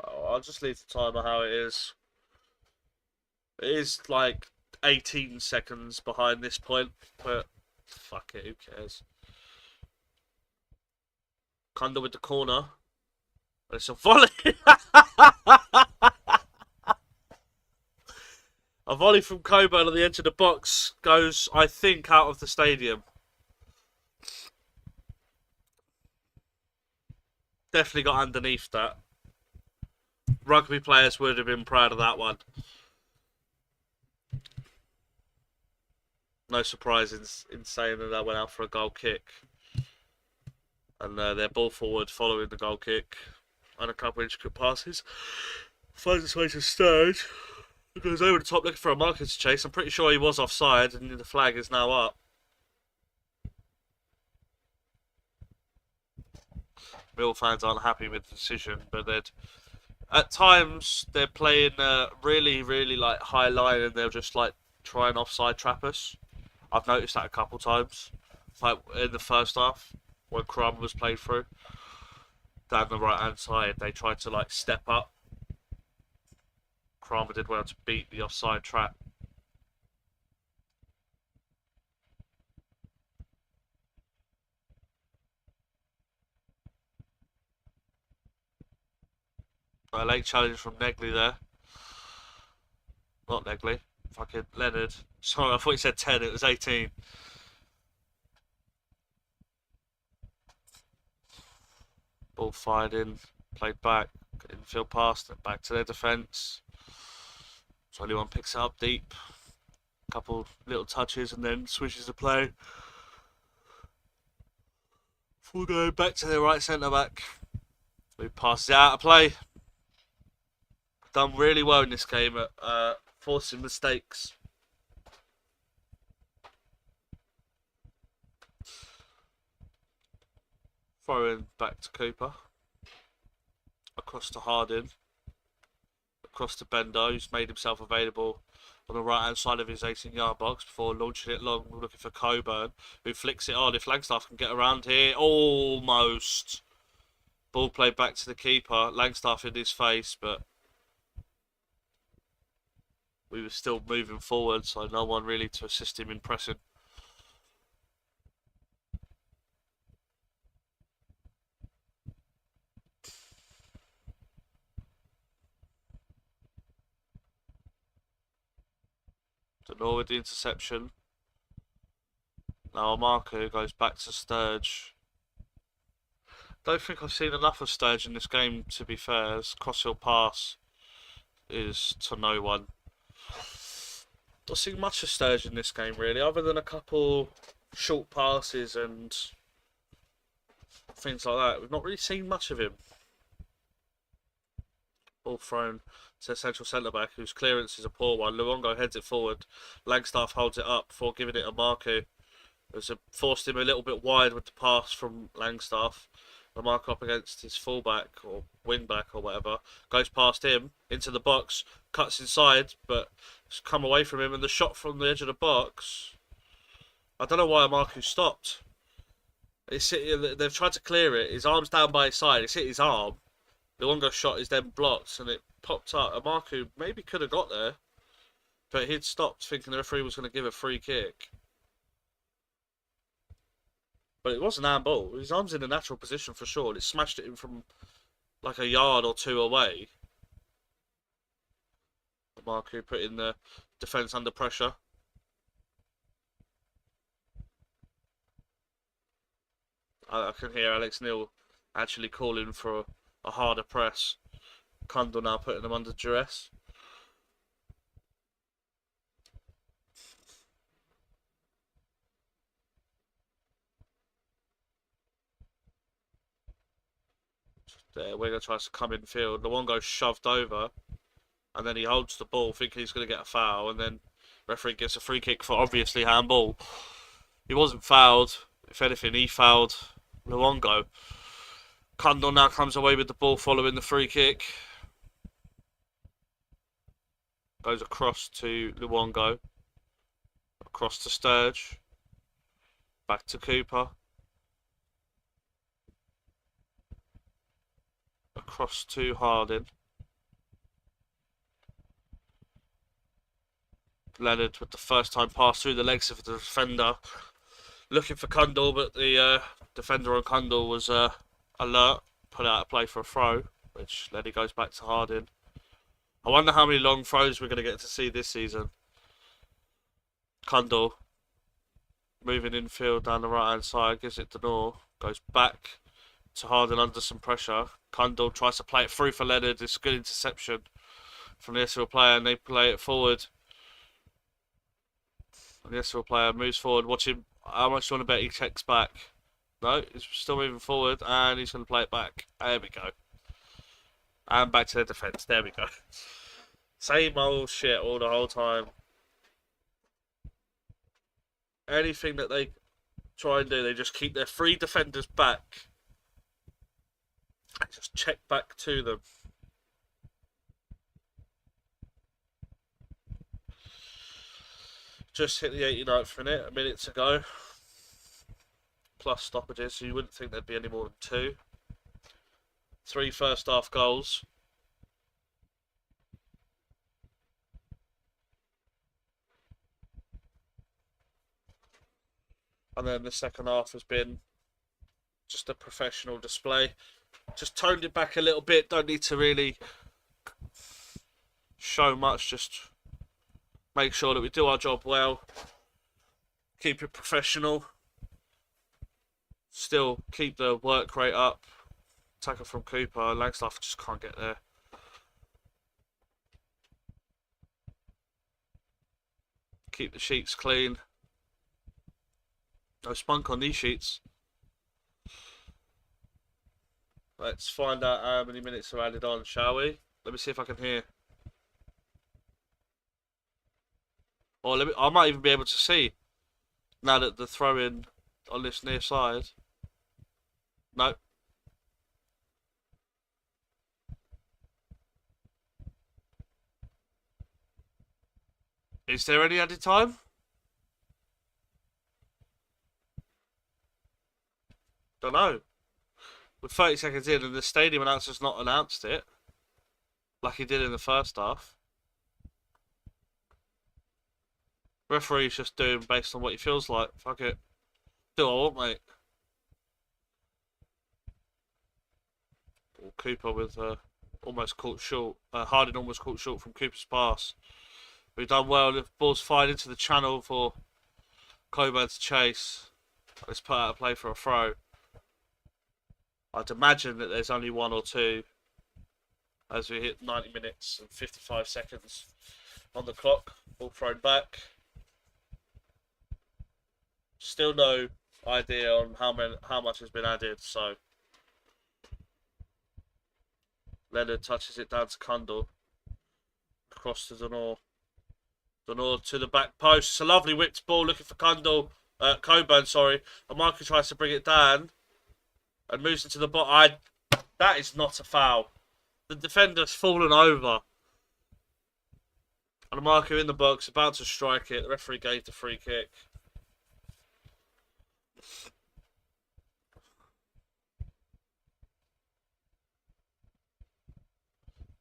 I'll just leave the timer how it is. It is like 18 seconds behind this point, but fuck it, who cares? Kunda with the corner. It's a volley. A volley from Coburn on the edge of the box goes, I think, out of the stadium. Definitely got underneath that. Rugby players would have been proud of that one. No surprise in saying that that went out for a goal kick. And their ball forward following the goal kick. And a couple of intricate passes. Finds its way to Sturge. He goes over the top looking for a marker to chase. I'm pretty sure he was offside, and the flag is now up. Mill fans aren't happy with the decision, but at times they're playing really, really like high line, and they'll just like try and offside trap us. I've noticed that a couple times, like in the first half when Crumb was played through down the right hand side. They tried to like step up. Kramer did well to beat the offside trap. A late challenge from Negley there. Not Negley. Fucking Leonard. Sorry, I thought he said 10. It was 18. Ball fired in. Played back. Infield pass. Back to their defence. So anyone picks it up deep. Couple little touches and then switches the play. Before going back to their right centre back. Who passes it out of play. Done really well in this game at forcing mistakes. Throwing back to Cooper. Across to Harding. across to Bender, who's made himself available on the right hand side of his 18-yard box before launching it long, looking for Coburn, who flicks it on. If Langstaff can get around here, almost. Ball played back to the keeper. Langstaff in his face, but we were still moving forward, so no one really to assist him in pressing. Denor with the interception. Now Marco goes back to Sturge. Don't think I've seen enough of Sturge in this game, to be fair. His crossfield pass is to no one. Not seen much of Sturge in this game, really, other than a couple short passes and things like that. We've not really seen much of him. Ball thrown to central centre-back, whose clearance is a poor one. Luongo heads it forward. Langstaff holds it up before giving it to Marco. It forced him a little bit wide with the pass from Langstaff. The mark up against his fullback or wing-back or whatever. Goes past him, into the box, cuts inside, but it's come away from him, and the shot from the edge of the box. I don't know why Marco stopped. They've tried to clear it. His arm's down by his side. It's hit his arm. The Luongo shot is then blocked, and it popped up. Marco maybe could have got there, but he'd stopped thinking the referee was going to give a free kick. But it was an handball. His arm's in a natural position for sure. It smashed it in from like a yard or two away. Marco putting the defence under pressure. I can hear Alex Neil actually calling for a harder press. Kundal now putting them under duress. There, Winger tries to come in field. Luongo shoved over, and then he holds the ball, thinking he's going to get a foul, and then referee gives a free kick for obviously handball. He wasn't fouled. If anything, he fouled Luongo. Kundal now comes away with the ball following the free kick. Goes across to Luongo. Across to Sturge. Back to Cooper. Across to Harding. Leonard with the first time pass through the legs of the defender. Looking for Kundal, but the defender on Kundal was alert. Put out a play for a throw, which then he goes back to Harding. I wonder how many long throws we're going to get to see this season. Kundal moving infield down the right hand side, gives it to Denor. Goes back to Harding under some pressure. Kundal tries to play it through for Leonard. It's a good interception from the Estoril player, and they play it forward. And the Estoril player moves forward. Watch him. How much do you want to bet he checks back? No, he's still moving forward, and he's going to play it back. There we go. And back to the defence. There we go. Same old shit all the whole time. Anything that they try and do, they just keep their three defenders back. Just check back to them. Just hit the 89th minute, a minute to go. Plus stoppages, so you wouldn't think there'd be any more than two. 3 first half goals. And then the second half has been just a professional display. Just toned it back a little bit. Don't need to really show much. Just make sure that we do our job well. Keep it professional. Still keep the work rate up. Tackle from Cooper. Langstaff just can't get there. Keep the sheets clean. No spunk on these sheets. Let's find out how many minutes are added on, shall we? Let me see if I can hear. Or I might even be able to see now that the throw-in on this near side. No. Is there any added time? Don't know. We're 30 seconds in and the stadium announcer's not announced it. Like he did in the first half. Referee's just doing based on what he feels like. Fuck it. Do what I want, mate. Cooper with almost caught short. Harding almost caught short from Cooper's pass. We've done well. The ball's fired into the channel for Coburn to chase. Let's put out a play for a throw. I'd imagine that there's only one or two as we hit 90 minutes and 55 seconds on the clock. Ball thrown back. Still no idea on how much has been added, so Leonard touches it down to Kundal. Across to Donor. Donor to the back post. It's a lovely whipped ball looking for Coburn, sorry. Amarka tries to bring it down and moves into the bottom. That is not a foul. The defender's fallen over. And Amarka in the box, about to strike it. The referee gave the free kick.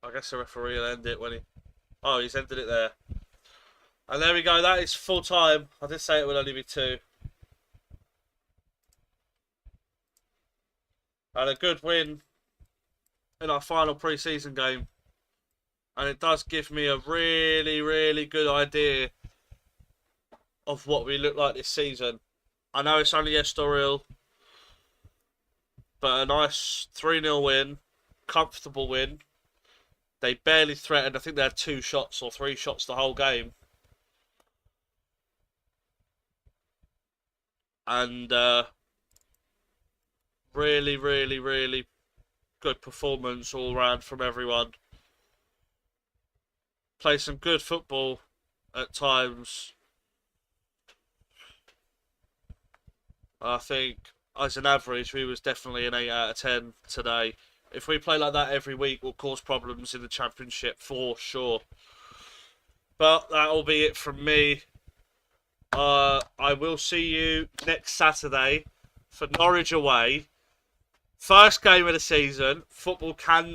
I guess the referee will end it when he... Oh, he's ended it there. And there we go. That is full time. I did say it would only be 2. And a good win in our final pre-season game. And it does give me a really, really good idea of what we look like this season. I know it's only Estoril, but a nice 3-0 win. Comfortable win. They barely threatened. I think they had 2 shots or 3 shots the whole game. And really, really, really good performance all round from everyone. Play some good football at times. I think as an average, we was definitely an 8 out of 10 today. If we play like that every week, we'll cause problems in the Championship for sure. But that'll be it from me. I will see you next Saturday for Norwich away. First game of the season. Football can